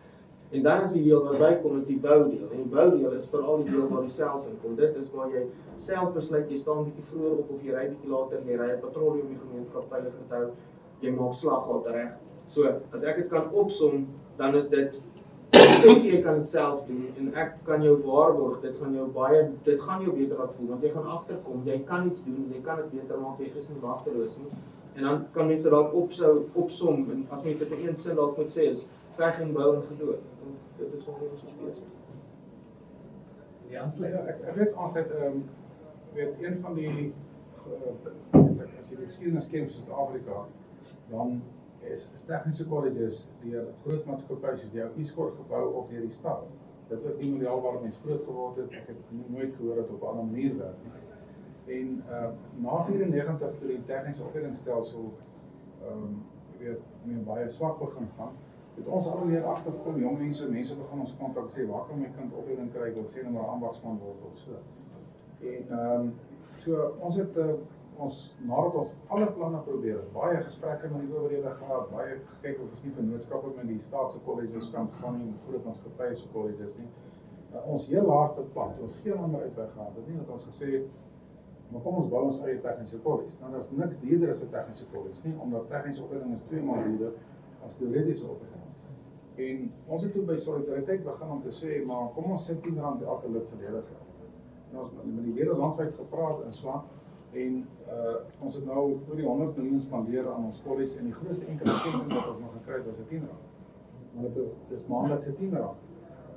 En dan is die deel wat bykom is die boudeel. En die boudeel is veral die deel waar jy self inkom. Dit is waar jy self besluit, jy staan bietjie vroeër op of jy ry bietjie later, jy ry 'n patrollie om die gemeenskap veilig te hou, jy maak slaggat reg. So, as ek dit kan opsom, dan is dit sê jy kan dit self doen en ek kan jou waarborg, dit gaan jou beter laat voel, want jy gaan agterkom, jy kan iets doen, jy kan dit beter maak, jy is nie magteloos nie. En dan kan mense dalk opsom en as mense dit in een sin dalk moet sê is veg en bou en geloof. Dit is waar ons besig. Die aansluit. Ek weet aansluit een van die as jy die geskiedenis ken van Suid-Afrika, dan is tegniese colleges deur groot maatskappye soos die ou Escort gebou of deur die stad. Dit was die model waar mense groot geword het. Ek het nooit gehoor dat op 'n ander manier werk nie. En na 94 toe die tegniese opleidingsstelsel met baie swak begin gaan, het ons al meer agtergekom, jong mense begin ons kontak sê, waar kan my kind opleiding kry, wil sê nou maar ambagsman word of so. En so ons het nadat ons alle planne probeer het, baie gesprekke met die owerhede gehad, baie gekyk of ons nie vennootskappe met die staatse colleges kan gaan nie, met groot maatskappye se colleges nie. Ons heel laaste plan, ons geen ander uitweg gehad het nie, dat ons gesê het, maar kom ons bou ons eie tegniese college. Nou, dat is niks duurder as 'n tegniese college nie, omdat tegniese opleiding is 2 maal duurder as teoretiese opleiding. En ons het toe by solidariteit begin om te sê, maar kom ons sit R10 elke lid se lede geld. En ons het met die lede landwyd gepraat in Swart en ons het nou oor die 100 miljoen spandeer aan ons college en die grootste enkele skenking wat ons nog gekry het was R10. Maar dit is maandeliks R10.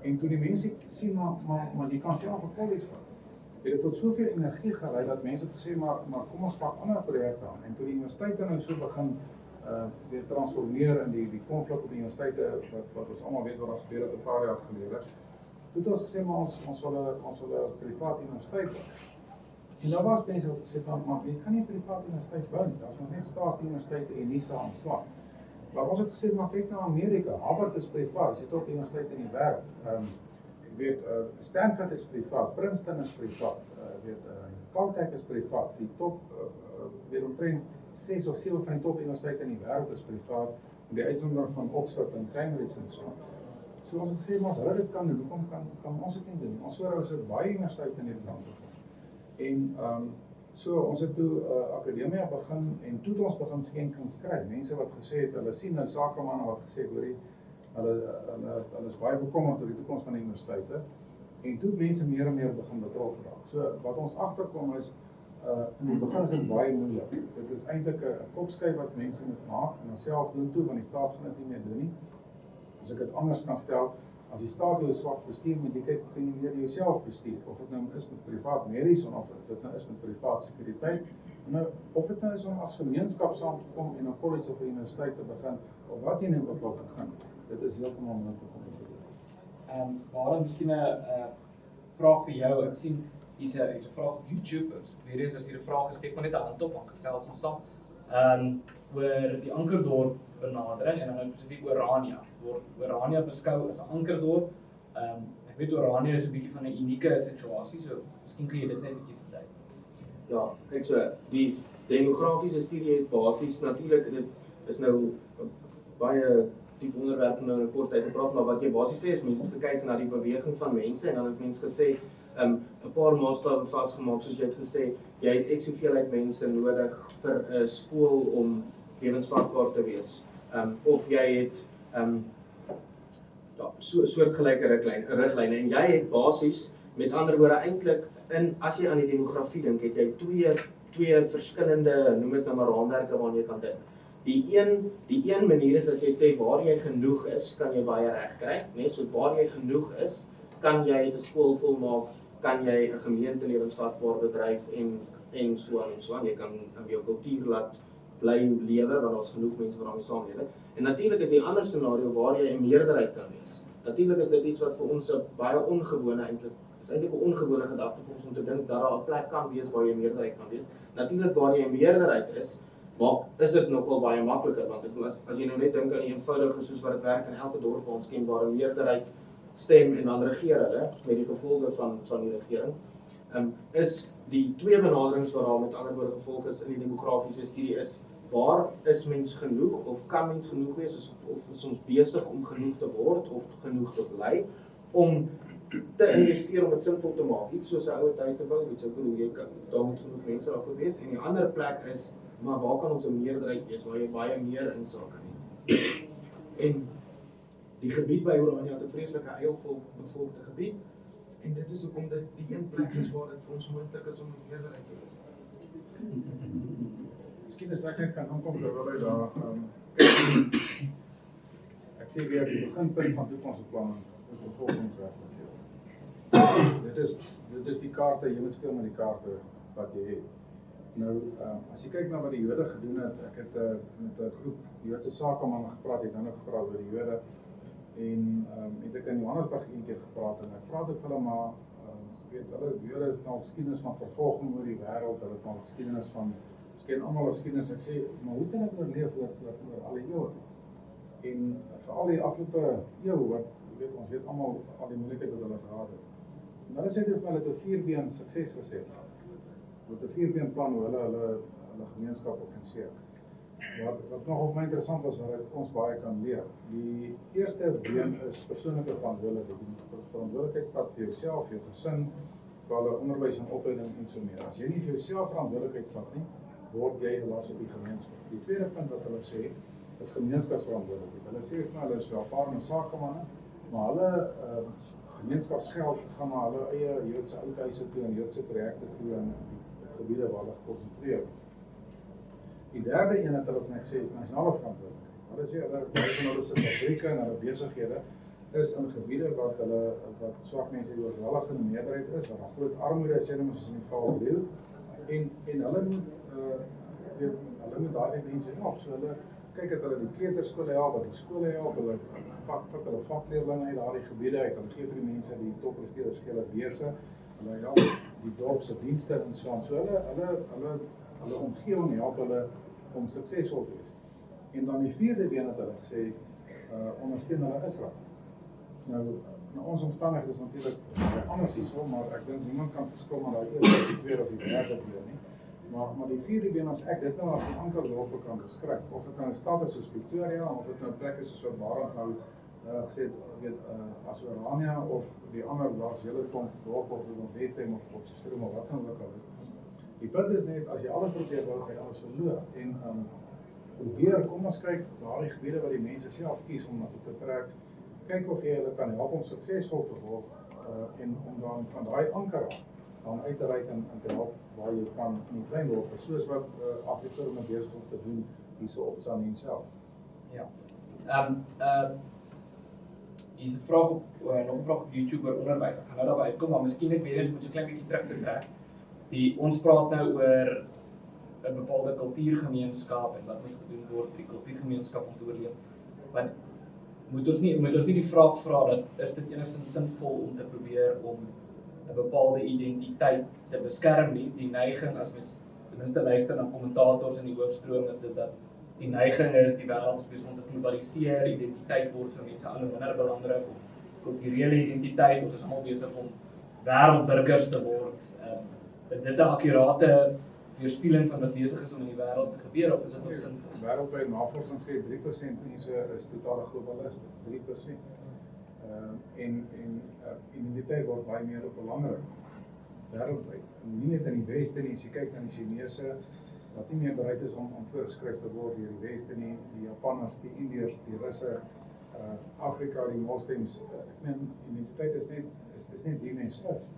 En toe die mense sien maar jy kan self 'n college bou. Het dit tot soveel energie gelei dat mense het gesê maar kom ons pak ander projekte aan. En toe die universiteite nou so begin weer transformeer in die konflik op die universiteite wat ons almal weet wat daar gebeur het 'n paar jaar gelede. Toe het ons gesê maar ons wil 'n privaat universiteit bou. En daar was mense wat gesê het, maar jy kan nie 'n privaat universiteit bou nie. Daar's nog net staatsuniversiteite en nie so aanslaan. Maar ons het gesê maar kyk na Amerika. Harvard is privaat, dis die top universiteit in die wêreld. Stanford is privaat, Princeton is privaat, Caltech is privaat. Die top omtrent 6 of 7 van die top universiteite in die wêreld is privaat. Die uitsondering van Oxford en Cambridge en so. So ons het gesê maar as hulle dit kan doen, hoekom kan ons dit nie doen? Ons voorouers het baie universiteite in hierdie land begin. En so ons het toe akademia begin en toe het ons begin skenkings kry. Mense wat gesê het hulle sien nou sakemanne wat gesê het hoorie hulle is baie bekommerd oor die toekoms van die universiteite. En toe het mense meer en meer begin betrokke raak. So wat ons agterkom is in die begin is dit baie moeilik. Dit is eintlik 'n kopskyf wat mense moet maak en dan self doen toe want die staat gaan dit nie meer doen nie. As ek dit anders kan stel, as die staat jou swak bestuur, moet jy kyk hoe kan jy meer jouself bestuur. Of dit nou is met privaat medies of dit nou is met privaat sekuriteit. Nou, of dit nou is om as gemeenskap saam te kom en 'n college of 'n universiteit te begin of wat jy nou ook wil begin. Dit is heeltemal moontlik om te doen. Barend, miskien 'n vraag vir jou. Ek sien hier's 'n vraag op YouTube. Weer eens as hier 'n vraag is, steek maar net 'n hand op en gesels ons saam. Oor die ankerdorp benadering en dan spesifiek Orania. Word Orania beskou as 'n ankerdorp. Ek weet Orania is 'n bietjie van 'n unieke situasie, so miskien kan jy dit net 'n bietjie verduidelik. Ja, kyk so, die demografiese studie het basies natuurlik dit is nou baie diep onderwerp nou 'n kort tyd gepraat, maar wat jy basies sê is mense het gekyk na die beweging van mense en dan het mense gesê 'n paar maatstawwe vasgemaak soos jy het gesê, jy het ek soveelheid mense nodig vir 'n skool om lewensvatbaar te wees. Of jy het soortgelyke riglyne en jy het basies met ander woorde eintlik as jy aan die demografie dink, het jy twee verskillende noem dit nou maar raamwerke waarna jy kan dink. Die een manier is as jy sê waar jy genoeg is, kan jy baie reg kry, net so waar jy genoeg is, kan jy 'n skool volmaak, kan jy 'n gemeente lewensvatbaar bedryf en so aan. Jy kan jou kultuur laat bly lewe want daar's genoeg mense wat daarmee saamlewe. En natuurlik is die ander scenario waar jy 'n meerderheid kan wees. Natuurlik is dit iets wat vir ons 'n baie ongewone eintlik 'n ongewone gedagte vir ons om te dink dat daar 'n plek kan wees waar jy 'n meerderheid kan wees. Natuurlik waar jy 'n meerderheid is dit nogal baie makliker want as jy nou net dink aan die eenvoudige soos wat dit werk in elke dorp waar ons ken waar 'n meerderheid stem en dan regeer hulle met die gevolge van die regering. Is die twee benaderings wat daar met ander woorde gevolg is in die demografiese studie is waar is mens genoeg of kan mens genoeg wees of is ons besig om genoeg te word of genoeg te bly om te investeer om dit sinvol te maak. Iets soos 'n ouer huis te bou, iets ook hoe jy kan daar moet genoeg mense daarvoor wees en die ander plek is maar waar kan ons 'n meerderheid wees waar jy baie meer insake het. En die gebied by Orania is 'n vreeslike eilvol bevolkte gebied en dit is hoekom dit die een plek is waar dit vir ons moontlik is om 'n meerderheid te wees. Miskien as ek net kan aankom terwyl hy daar ek sê weer die beginpunt van toekomsbeplanning is bevolkingswerklikheid. Dit is die kaarte, jy moet speel met die kaarte wat jy het. Nou, as jy kyk na wat die Jode gedoen het, ek het met 'n groep Joodse sakemanne gepraat, ek het nou gevra oor die Jode en het ek in Johannesburg eendag gepraat en ek vra toe vir hulle maar weet hulle Jode is nou geskiedenis van vervolging oor die wêreld, hulle het nou geskiedenis van ken almal geskiedenis. Ek sê, maar hoe kan ek oorleef oor al die eeue? En veral die afgelope eeu wat ons weet almal al die moeilikhede wat hulle gehad het. En hulle sê dit vir hulle het 'n 4-been sukses gesê. Met 'n 4-been plan hoe hulle gemeenskap organiseer. Wat nog of my interessant was wat ons baie kan leer. Die eerste been is persoonlike verantwoordelikheid. Jy moet verantwoordelikheid vat vir jouself, jou gesin, vir hulle onderwys en opleiding en so meer. As jy nie vir jouself verantwoordelikheid vat nie, word jy 'n las op die gemeenskap. Die tweede punt wat hulle sê is gemeenskapsverantwoordelikheid. Hulle sê vir hulle is ervare sakemanne, maar hulle gemeenskapsgeld gaan na hulle eie Joodse oudhuise toe en Joodse projekte toe in die gebiede waar hulle gekonsentreer is. Die derde een wat hulle vir my gesê is nasionale verantwoordelikheid. Hulle sê hulle se fabrieke en hulle besighede is in gebiede wat swart mense die oorweldigende meerderheid is, waar daar groot armoede is, sê hulle soos in die val deel. En hulle moet daardie mense help. So kyk dat hulle die kleuterskole help, die skole help, hulle vat hulle vakleerlinge uit daardie gebiede uit, hulle gee vir die mense die toppresteerders gee hulle beurse, hulle help die dorp se dienste en so aan. So hulle omgewing help hulle om suksesvol te wees. En dan die vierde been het hulle gesê, ondersteun hulle Israel. Nou, in ons omstandighede is natuurlik anders hierso, maar ek dink niemand kan verskil met daai eerste, die tweede of die derde been nie. Maar die vierde been, as ek dit nou as die ankerdorpe kan beskryf, of dit nou 'n stad is soos Pretoria, of dit nou 'n plek is soos Barend nou gesê het, weet, as Orania, of die ander, daar's hele klomp dorp, of Bethlehem, of Potchefstroom, of wat nou ook al is. Die punt is net, as jy alles probeer bou, gaan jy alles verloor. En probeer, kom ons kyk, daardie gebiede wat die mense self kies om na toe te trek, kyk of jy hulle kan help om suksesvol te word, en om dan van daai anker af, dan uit te reik en te help waar jy kan in die klein dorpe, soos wat Afrikaner besig om te doen hierso op Tzaneen self. Ja. Hier is 'n vraag op nog 'n vraag op YouTube oor onderwys. Ek gaan nou daarby uitkom, maar miskien net weer eens moet so 'n klein bietjie terug te trek. Ons praat nou oor 'n bepaalde kultuurgemeenskap en wat moet gedoen word vir die kultuurgemeenskap om te oorleef. Want moet ons nie die vraag vra dat is dit enigstens sinvol om te probeer om 'n bepaalde identiteit te beskerm nie. Die neiging, as mens ten minste luister na kommentators in die hoofstroom, is dit dat die neiging is die wêreld is besig om te globaliseer, identiteit word vir mense al hoe minder belangrik, of kulturele identiteit, ons is almal besig om wêreldburgers te word. Is dit 'n akkurate weerspieëling van wat besig is om in die wêreld te gebeur, of is dit nog sinvol? Wêreldwyd navorsing sê 3% mense is totale globaliste, 3%. En identiteit word baie meer belangrik wêreldwyd. Nie net in die Weste nie, as jy kyk na die Chinese wat nie meer bereid is om voorgeskryf te word deur die Weste nie, die Japanners, die Indiërs, die Russe, Afrika, die moslems. Ek meen, identiteit is net wie mens is.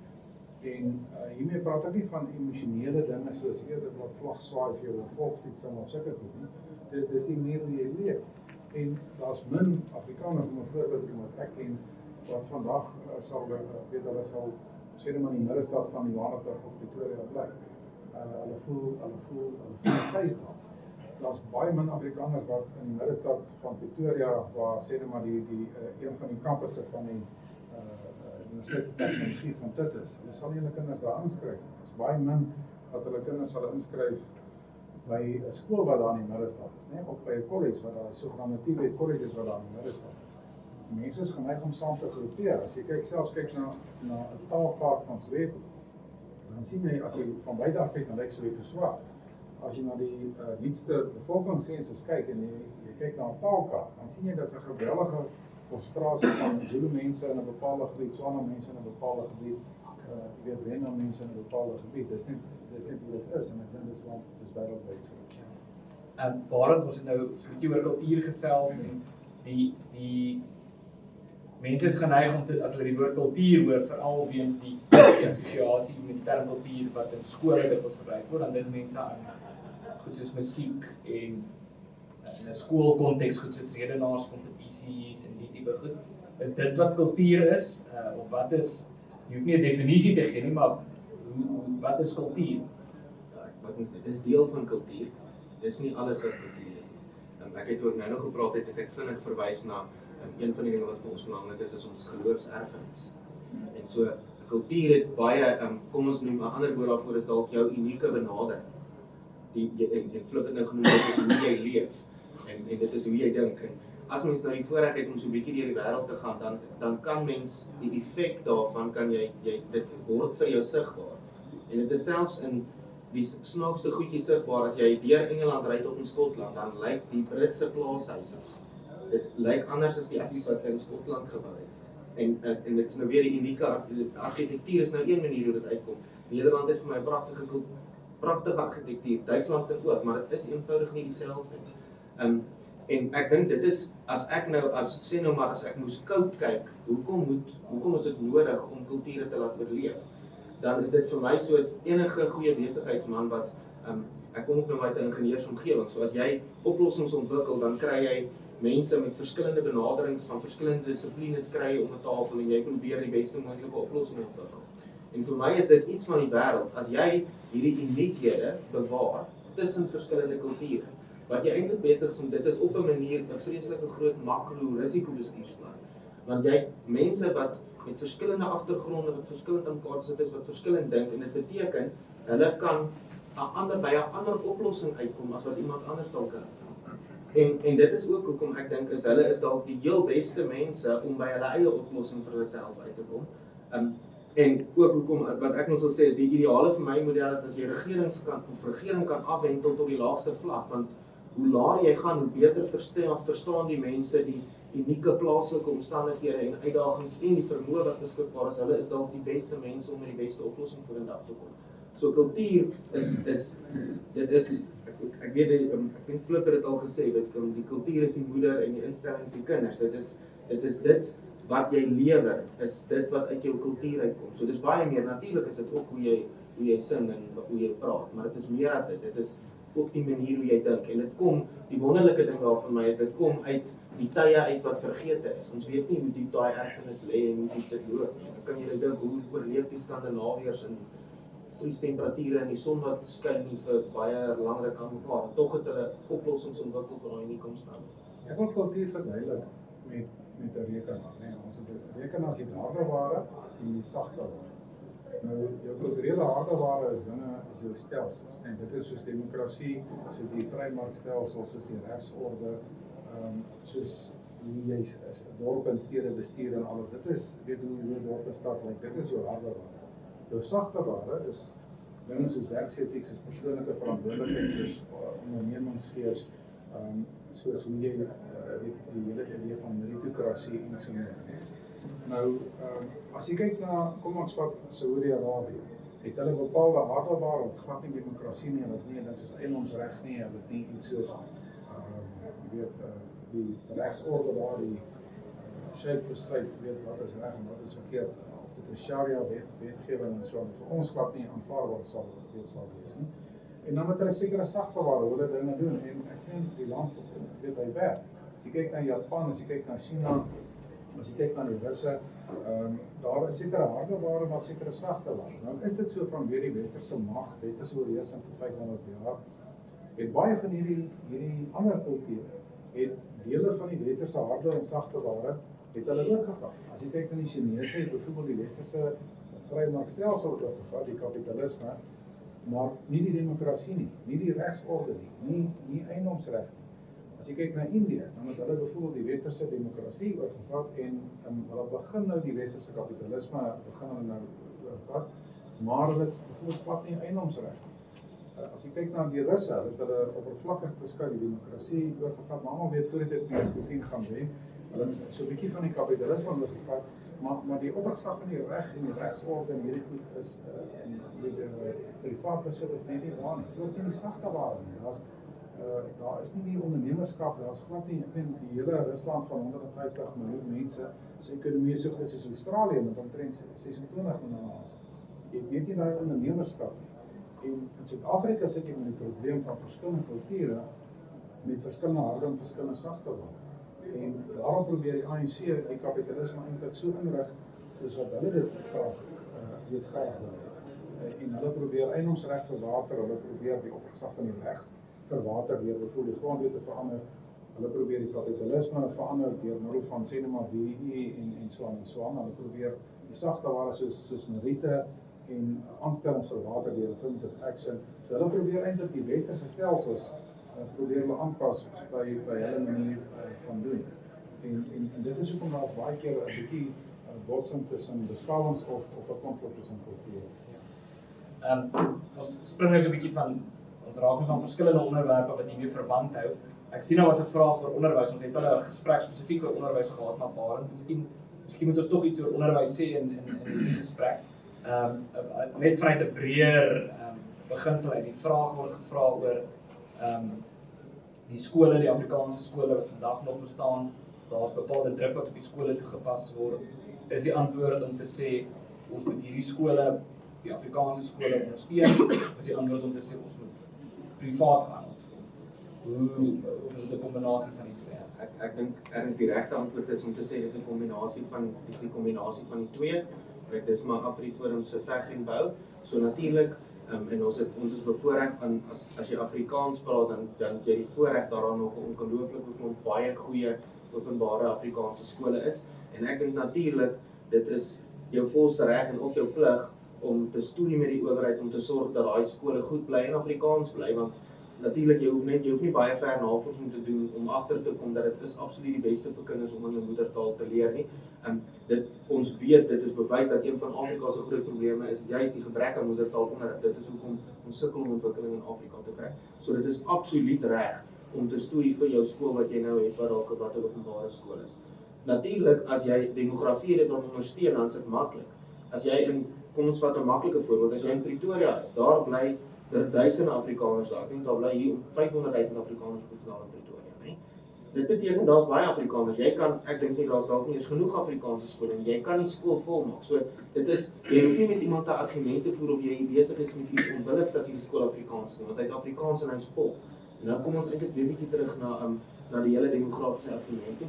En hiermee praat ek nie van emosionele dinge soos eerder wat vlag swaai vir jou volkslied sing of sulke goed nie. Dis die manier hoe jy leef. En daar's min Afrikaners om 'n voorbeeld te noem wat ek ken wat vandag sal weet hulle sal sê net maar in die middestad van Johannesburg of Pretoria bly. Hulle voel tuis daar. Daar's baie min Afrikaners wat in die middestad van Pretoria waar sê net maar die een van die kampusse van die Universiteit van Tegnologie van dit is. Hulle sal nie hulle kinders daar inskryf. Daar's baie min wat hulle kinders sal inskryf by 'n skool wat daar in die middestad is, né? Of by 'n kollege wat daar sogenaamde TVET colleges wat daar in die middestad is. Mense is geneig om saam te groepeer. As jy kyk na 'n taalkaart van Soweto, dan sien jy as jy van buite af kyk, dan lyk Soweto swart. As jy na die nuutste bevolkingssensus kyk en jy kyk na 'n taalkaart, dan sien jy dat 'n geweldige konsentrasie van Zulu mense in 'n bepaalde gebied, Tswana mense in 'n bepaalde gebied, Wena mense in 'n bepaalde gebied. Dis net hoe dit is en ek dink dis wêreldwyd so. Barend, ons het nou so 'n bietjie oor kultuur gesels en die mense is geneig om as hulle die woord kultuur hoor, veral weens die assosiasie met die term kultuur wat in skole dikwels gebruik word, dan dink mense aan goed soos musiek en in 'n skoolkonteks goed soos redenaarskompetisies en die tipe goed. Is dit wat kultuur is? Of wat is, jy hoef nie 'n definisie te gee nie, maar wat is kultuur? Dit is deel van kultuur. Dis nie alles wat kultuur is nie. Ek het ook nou nog gepraat het ek vinnig verwys na een van die dinge wat vir ons belangrik is ons geloofserfenis. En so kultuur het baie kom ons noem 'n ander woord daarvoor is dalk jou unieke benadering. En Flip het nou genoem dit is hoe jy leef en dit is hoe jy dink. En as mens nou die voorreg het om so 'n bietjie deur die wêreld te gaan, dan kan mens die effek daarvan kan jy dit word vir jou sigbaar. En dit is selfs in die snaakste goedjies sigbaar as jy deur Engeland ry tot in Skotland, dan lyk die Britse plaashuise. Dit lyk anders as die huisies wat sy in Skotland gebou het. En dit is nou weer die unieke argitektuur is nou een manier hoe dit uitkom. Nederland het vir my 'n pragtige argitektuur. Duitsland het ook, maar dit is eenvoudig nie dieselfde nie. En ek dink dit is as ek moes koud kyk, hoekom is dit nodig om kulture te laat oorleef? Dan is dit vir my soos enige goeie besigheidsman wat ek kom ook nou uit 'n ingenieursomgewing. So as jy oplossings ontwikkel, dan kry jy mense met verskillende benaderings van verskillende dissiplines kry om 'n tafel en jy probeer die beste moontlike oplossing ontwikkel. En vir my is dit iets van die wêreld. As jy hierdie uniekhede bewaar tussen verskillende kulture, wat jy eintlik besig is om dit is op 'n manier 'n vreeslike groot makro-risikobestuursplan. Want jy het mense wat met verskillende agtergronde, wat verskillend aan mekaar sit is, wat verskillend dink en dit beteken hulle kan by 'n ander oplossing uitkom as wat iemand anders dalk kan. En dit is ook hoekom ek dink hulle is dalk die heel beste mense om by hulle eie oplossing vir hulself uit te kom. En ook hoekom wat ek nog sal sê is die ideale vir my model is as jy regering kan afwentel tot die laagste vlak, want hoe laer jy gaan, hoe beter verstaan die mense die unieke plaaslike omstandighede en uitdagings en die vermoë wat beskikbaar is. Hulle is dalk die beste mense om met die beste oplossing vorentoe te kom. So kultuur ek weet ek dink Flip het dit al gesê, die kultuur is die moeder en die instelling is die kinders. Dit is dit wat jy lewer, is dit wat uit jou kultuur uitkom. So dis baie meer, natuurlik is dit ook hoe jy sing en hoe jy praat, maar dit is meer as dit. Dit is ook die manier hoe jy dink. En dit kom, die wonderlike ding daar vir my is, dit kom uit die tye uit wat vergete is. Ons weet nie hoe diep daai erfenis lê en hoe diep dit loop nie. Dan kan jy dink, hoe oorleef die Skandinawiërs in vriestemperature en die son wat skyn nie vir baie lang ruk aan mekaar. En tog het hulle oplossings ontwikkel vir daai unieke omstandighede. Ek wil kultuur verduidelik met 'n rekenaar, nee. Ons het rekenaar as die hardeware en die sagteware. Nou, jou kulturele hardeware is dinge is jou stelsels, nee. Dit is soos demokrasie, soos die vrymarkstelsel, soos die regsorde, soos hoe jy dorpe en stede bestuur en alles. Dit is weet hoe dorpe stad lyk. Dit is jou hardeware. Jou sagteware is dinge soos werksetiek, soos persoonlike verantwoordelikheid, soos ondernemingsgees, soos hoe jy die hele idee van meritokrasie en so meer. Nou, as jy kyk na, kom ons vat Saudi-Arabië, het hulle bepaalde hardeware wat glad nie demokrasie nie, hulle het nie dit soos eiendomsreg nie, hulle het nie iets soos die regsorde waar die sheikh besluit wat is reg en wat is verkeerd, of dit is Sharia wetgewing en so, wat vir ons glad nie aanvaarbaar sal wees nie. En dan moet hulle sekere sagteware hoe hulle dinge doen en ek dink die land hy werk. As jy kyk na Japan, as jy kyk na China, as jy kyk na die Russe, daar is sekere hardeware maar sekere sagteware. Nou is dit so vanweë die westerse mag, westerse oorheersing vir 500 jaar, het baie van hierdie ander kulture het dele van die westerse harde en sagteware het hulle oorgevat. As jy kyk na die Chinese, het byvoorbeeld die westerse vrymarkstelsel oorgevat, die kapitalisme, maar nie die demokrasie nie die regsorde nie eiendomsreg nie. As jy kyk na Indië, dan het hulle byvoorbeeld die westerse demokrasie oorgevat en hulle begin nou die westerse kapitalisme begin hulle nou oorgevat, maar hulle het byvoorbeeld plat nie eiendomsreg. As jy kyk na die Russe, het hulle oppervlakkig beskou die demokrasie oorgevat, maar almal weet voor dit nie Putin gaan wen. Hulle het so 'n bietjie van die kapitalisme oorgevat, maar die oppergesag van die reg en die regsorde en hierdie goed is en die privaat besit is net nie daar nie. Ook nie die sagteware nie. Daar is nie die ondernemerskap, daar is glad nie, ek meen die hele Rusland van 150 miljoen mense, sy ekonomie is so groot soos Australië met omtrent 26 miljoen mense. Jy weet nie daai ondernemerskap nie. En in Suid-Afrika sit jy met die probleem van verskillende kulture met verskillende harde en verskillende sagteware. En daarom probeer die ANC die kapitalisme eintlik so inrig soos wat hulle dit graag wil. En hulle probeer eiendomsreg vir water, hulle probeer die oppergesag van die reg vir water deur byvoorbeeld die grondwet te verander. Hulle probeer die kapitalisme verander deur middel van sê net maar BE en so aan en so aan. Hulle probeer die sagteware soos meriete en aanstellings vir water deur affirmative action. So hulle probeer eintlik die westerse stelsels probeer hulle aanpas by hulle manier van doen. En dit is hoekom daar baie keer 'n bietjie botsing tussen beskouwings of 'n konflik tussen kulture. Ons spring nou so 'n bietjie van ons raak ons aan verskillende onderwerpe wat hiermee verband hou. Ek sien nou as 'n vraag oor onderwys. Ons het al 'n gesprek spesifiek oor onderwys gehad na Barend. Miskien moet ons tog iets oor onderwys sê in hierdie gesprek. Net vanuit 'n breër beginsel uit. Die vraag word gevra oor die skole, die Afrikaanse skole wat vandag nog bestaan. Daar's bepaalde druk wat op die skole toegepas word. Is die antwoord om te sê ons moet hierdie skole, die Afrikaanse skole ondersteun? Is die antwoord om te sê ons moet privaat gaan of is dit 'n kombinasie van die twee? Ek dink die regte antwoord is om te sê dis 'n kombinasie van die twee. Dis maar Afriforum se veg en bou. So natuurlik En ons is bevoorreg aan as jy Afrikaans praat dan jy die voorreg daaraan nog 'n ongelooflike klomp baie goeie openbare Afrikaanse skole is. En ek dink natuurlik dit is jou volste reg en ook jou plig om te stoei met die owerheid om te sorg dat daai skole goed bly en Afrikaans bly, want natuurlik jy hoef nie baie ver navorsing te doen om agter te kom dat dit is absoluut die beste vir kinders om in hulle moedertaal te leer nie. Ons weet dit is bewys dat een van Afrika se groot probleme is juist die gebrek aan moedertaalonderrig. Dit is hoekom ons sukkel om ontwikkeling in Afrika te kry. So dit is absoluut reg om te stoei vir jou skool wat jy nou het wat 'n openbare skool is. Natuurlik as jy demografie dit wil ondersteun, dan is dit maklik. As jy kom ons vat 'n maklike voorbeeld, as jy in Pretoria is, daar bly duisende Afrikaners daar. Ek dink daar bly hier 500,000 Afrikaners op in Pretoria, né? Dit beteken daar's baie Afrikaners. Ek dink nie daar's dalk nie eens genoeg Afrikaanse skole en jy kan nie skool volmaak. So dit is jy hoef nie met iemand 'n argument te voer of jy besig is met iets onbilliks dat hierdie skool Afrikaans is, want hy's Afrikaans en hy's vol. En dan kom ons eintlik weer 'n bietjie terug na die hele demografiese argument toe.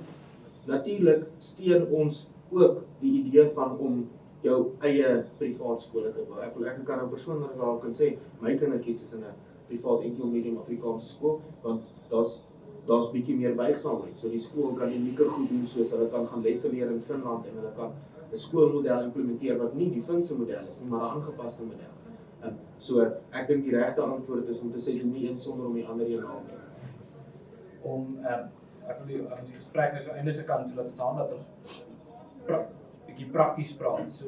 Natuurlik steun ons ook die idee van om jou eie privaat skole te bou. Ek kan nou persoonlik daar kan sê my kindertjies is in 'n privaat enkel medium Afrikaanse skool, want daar's bietjie meer buigsaamheid. So die skool kan unieke goed doen soos hulle kan gaan lesse leer in Finland en hulle kan 'n skoolmodel implementeer wat nie die Finse model is nie, maar 'n aangepaste model. So ek dink die regte antwoord is om te sê doen nie een sonder om die ander een aan te Om ek wil ons gesprek nou so einde se kant toe laat staan dat ons bietjie prakties praat. So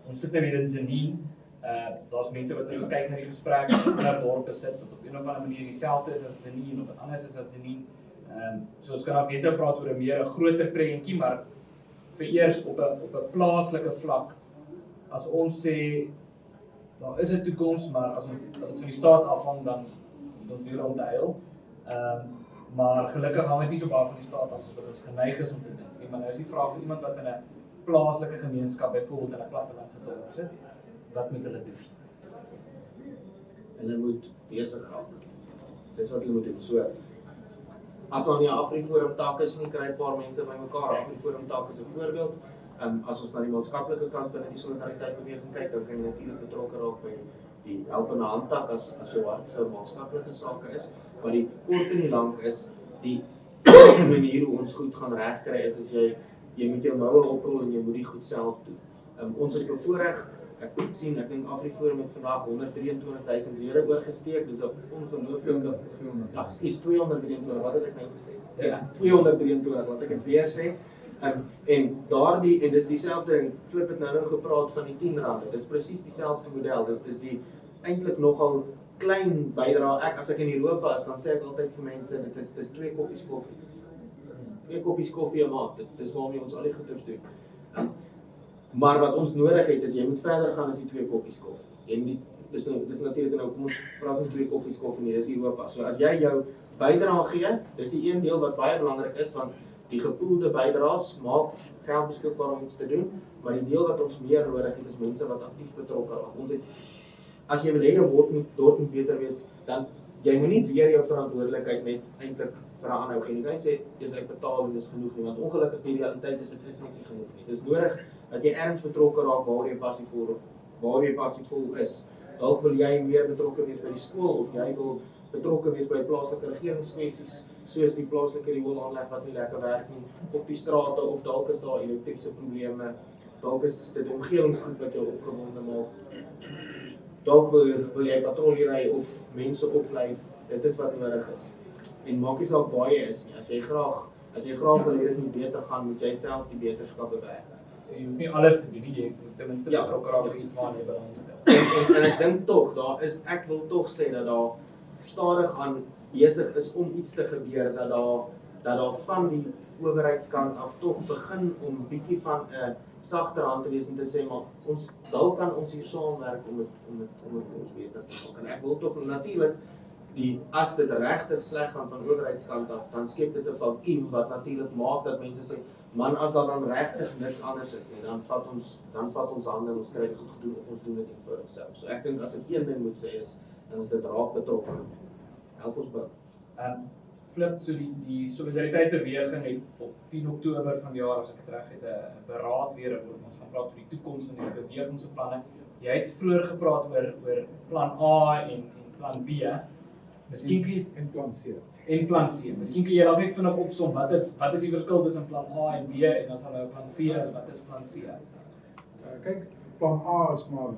ons sit nou hier in Tzaneen. Daar's mense wat nou kyk na die gesprek in dorpe sit wat op 'n of ander manier dieselfde is as Tzaneen of wat anders is as Tzaneen. So ons kan ook net praat oor 'n groter prentjie, maar vereers op 'n plaaslike vlak. As ons sê daar is 'n toekoms, maar as dit van die staat afhang dan moet ons weer onthuil. Maar gelukkig hang dit nie so baie van die staat af soos wat ons geneig is om te dink. Maar nou is die vraag vir iemand wat in 'n plaaslike gemeenskap byvoorbeeld in 'n plattelandse dorp sit, wat moet hulle doen? Hulle moet besig raak. Dis wat hulle moet doen. So as daar nie 'n Afriforum tak is nie, kry 'n paar mense bymekaar. Afriforum tak is 'n voorbeeld. As ons na die maatskaplike kant binne die solidariteit beweging kyk, dan kan jy natuurlik betrokke raak by die helpende handtak as jou hart vir maatskaplike sake is. Maar die kort en die lank is die manier hoe ons goed gaan regkry is as jy moet jou moue oprol en jy moet die goed self doen. Ons is bevoorreg. Ek dink Afriforum het vandag 123,000 lede oorgesteek. Dis 'n ongelooflike 223, wat het ek nou gesê? Ja, 223, wat ek het weer sê. En dis dieselfde ding. Flip het nou gepraat van die R10. Dis presies dieselfde model. Dis die eintlik nogal klein bydrae. As ek in Europa is, dan sê ek altyd vir mense dis 2 koppies koffie. 2 koppies koffie 'n maand. Dis waarmee ons al die goeders doen. Maar wat ons nodig het is jy moet verder gaan as die 2 koppies koffie. Dis natuurlik nou kom ons praat nie 2 koppies koffie nie, dis Europa. So as jy jou bydrae gee, dis die een deel wat baie belangrik is want die gepoelde bydraes maak geld beskikbaar om iets te doen, maar die deel wat ons meer nodig het is mense wat aktief betrokke raak. As jy wil hê jou dorp moet beter wees, dan jy moenie weer jou verantwoordelikheid net eintlik vir 'n ander gee nie. Jy kan sê ek betaal en dis genoeg nie, want ongelukkig die realiteit is dit is net nie genoeg nie. Dis nodig dat jy ergens betrokke raak waar jy passievol is. Dalk wil jy meer betrokke wees by die skool of jy wil betrokke wees by plaaslike regeringskwessies, soos die plaaslike rioolaanleg wat nie lekker werk nie, of die strate of dalk is daar elektriese probleme, dalk is dit omgewingsgoed wat jou opgewonde maak. Dalk wil jy patrollie ry of mense oplei, dit is wat nodig is. En maak nie saak waar jy is nie. As jy graag wil hê dit moet beter gaan, moet jy self die beterskappe werk. So jy hoef nie alles te doen nie, jy moet ten minste betrokke raak by iets waarna jy belangstel. En ek dink tog, ek wil tog sê dat daar stadig aan besig is om iets te gebeur, dat daar van die owerheidskant af tog begin om bietjie van 'n sagter hand te wees en te sê, maar dalk kan ons hier saamwerk om dit vir ons beter te maak. En ek wil tog natuurlik as dit regtig sleg gaan van owerheidskant af, dan skep dit 'n vakuum wat natuurlik maak dat mense sê, man, as daar dan regtig niks anders is nie, dan vat ons hande en ons kry dit goed gedoen of ons doen dit nie vir onsself. So ek dink as ek een ding moet sê dan is dit raak betrokke. Help ons bou. Flip, so die solidariteit beweging het op 10 Oktober van die jaar, as ek dit reg het, 'n beraad weer waar ons gaan praat oor die toekoms van die bewegingsplanne. Jy het vroeër gepraat oor plan A en plan B. Miskien kan jy En plan C. en plan C. Miskien kan jy dalk net vinnig opsom wat is die verskil tussen plan A en B en dan sal nou plan C is, wat is plan C? Kyk, plan A is maar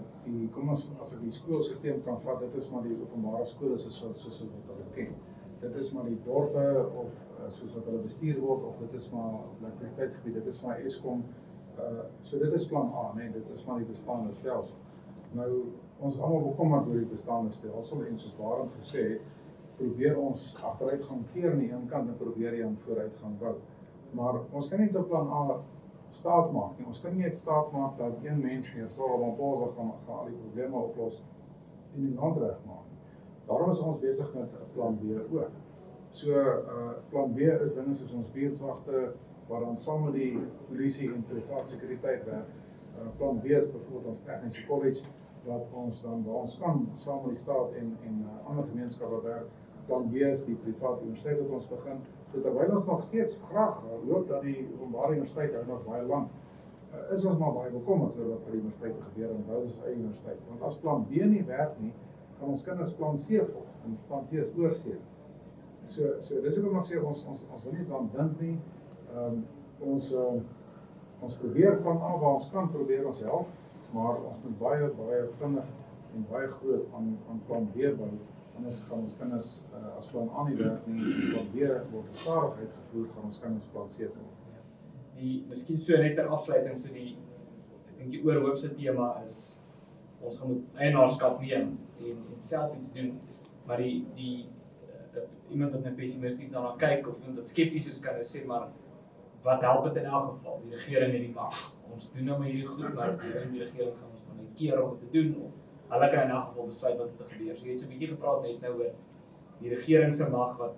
kom as ek die skoolstelsel kan vat, dit is maar die openbare skole soos wat hulle ken. Dit is maar die dorpe of soos wat hulle bestuur word, of dit is maar elektrisiteitsgebied, dit is maar Eskom. So dit is plan A, nee, dit is maar die bestaande stelsel. Nou, ons is almal bekommerd oor die bestaande stelsel en soos Barend gesê het, probeer ons agteruitgang keer aan die een kant en probeer jy aan vooruitgang bou. Maar ons kan nie op plan A staat maak nie. Ons kan nie net staat maak dat een mens meer Ramaphosa gaan al die probleme oplos en die land regmaak. Daarom is ons besig met plan B ook. So plan B is dinge soos ons buurtwagte waar dan saam met die polisie en privaat sekuriteit werk. Plan B is byvoorbeeld ons tegniese college wat ons dan waar ons kan saam met die staat en ander gemeenskappe werk. Plan B is die privaat universiteit wat ons begin. So terwyl ons nog steeds graag hoop dat die openbare universiteit hou nog baie lank, is ons maar baie bekommerd oor wat by die universiteite gebeur en bou ons eie universiteit. Want as plan B nie werk nie, gaan ons kinders plan C volg en plan C is oorsee. So dis hoekom ek sê ons wil nie eens aan dink nie. Ons probeer plan A waar ons kan probeer ons help, maar ons moet baie vinnig en baie groot aan plan B bou. Anders gaan ons kinders, as plan A nie werk nie, en plan B word stadig uitgevoer, gaan ons kinders plan C doen. Miskien so net ter afsluiting, so ek dink die oorhoofse tema is, ons gaan moet eienaarskap neem en self iets doen, maar iemand wat net pessimisties daarna kyk, of iemand wat skepties is, kan sê, maar wat help dit in elk geval? Die regering het die mag. Ons doen nou maar hierdie goed, maar die regering gaan ons nou net keer om te doen, of hulle kan in elk geval besluit wat te gebeur. So jy het so 'n bietjie gepraat net nou oor die regering se mag wat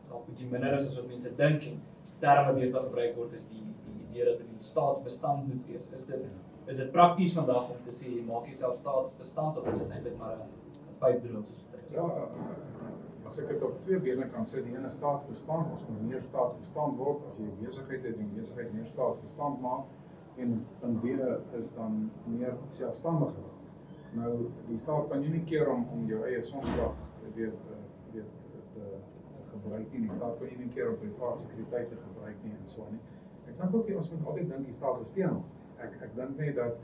dalk bietjie minder is as wat mense dink, en term wat deesdae gebruik word is die idee dat dit staatsbestand moet wees. Is dit prakties vandag om te sê jy maak jouself staatsbestand, of is dit eintlik maar 'n pypdroom? Ja, as ek dit op twee bene kan sê, die ene staatsbestand, ons moet meer staatsbestand word, as jy besigheid het en besigheid meer staatsbestand maak, en punt B is dan meer selfstandig. Nou, die staat kan jy nie keer om jou eie sonkrag te gebruik nie. Die staat kan jy nie keer om privaat sekuriteit te gebruik nie en so nie. Ek dink ook ons moet altyd dink die staat steun ons. Ek dink net dat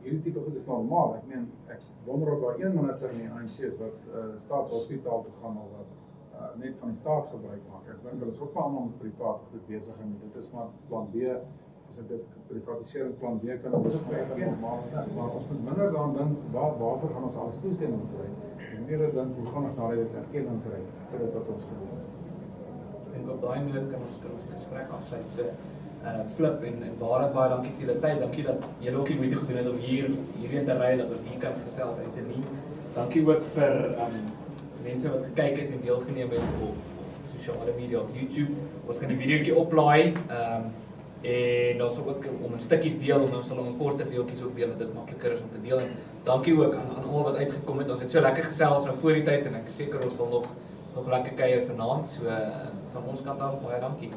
hierdie tipe goed is normaal. Ek meen, ek wonder of daar een minister in die ANC is wat staatshospitaal toe gaan of wat net van die staat gebruik maak. Ek dink hulle is ook maar allemaal met privaat goed besig en dit is maar plan B. As ek dit privatisering plan B kan opspreek, maar ons moet minder dan dink waarvoor gaan ons alles toestemming kry. En meer dink hoe gaan ons na dit erkenning kry vir dit wat ons gedoen het. Ek dink op daai noot kan ons gesprek afsluit. So Flip en Barend, baie dankie vir julle tyd. Dankie dat julle ook die moeite gedoen het om hierheen te ry, dat ons hier kan gesels uit Tzaneen. Dankie ook vir mense wat gekyk het en deelgeneem het op sosiale media op YouTube. Ons gaan die videoetjie oplaai. En ons sal ook om in stukkies deel, en ons sal om in korter deeltjies ook deel, dat dit makliker is om te deel. En dankie ook aan almal wat uitgekom het. Ons het so lekker gesels nou voor die tyd en ek seker ons sal nog lekker kuier vanaand. So van ons kant af baie dankie.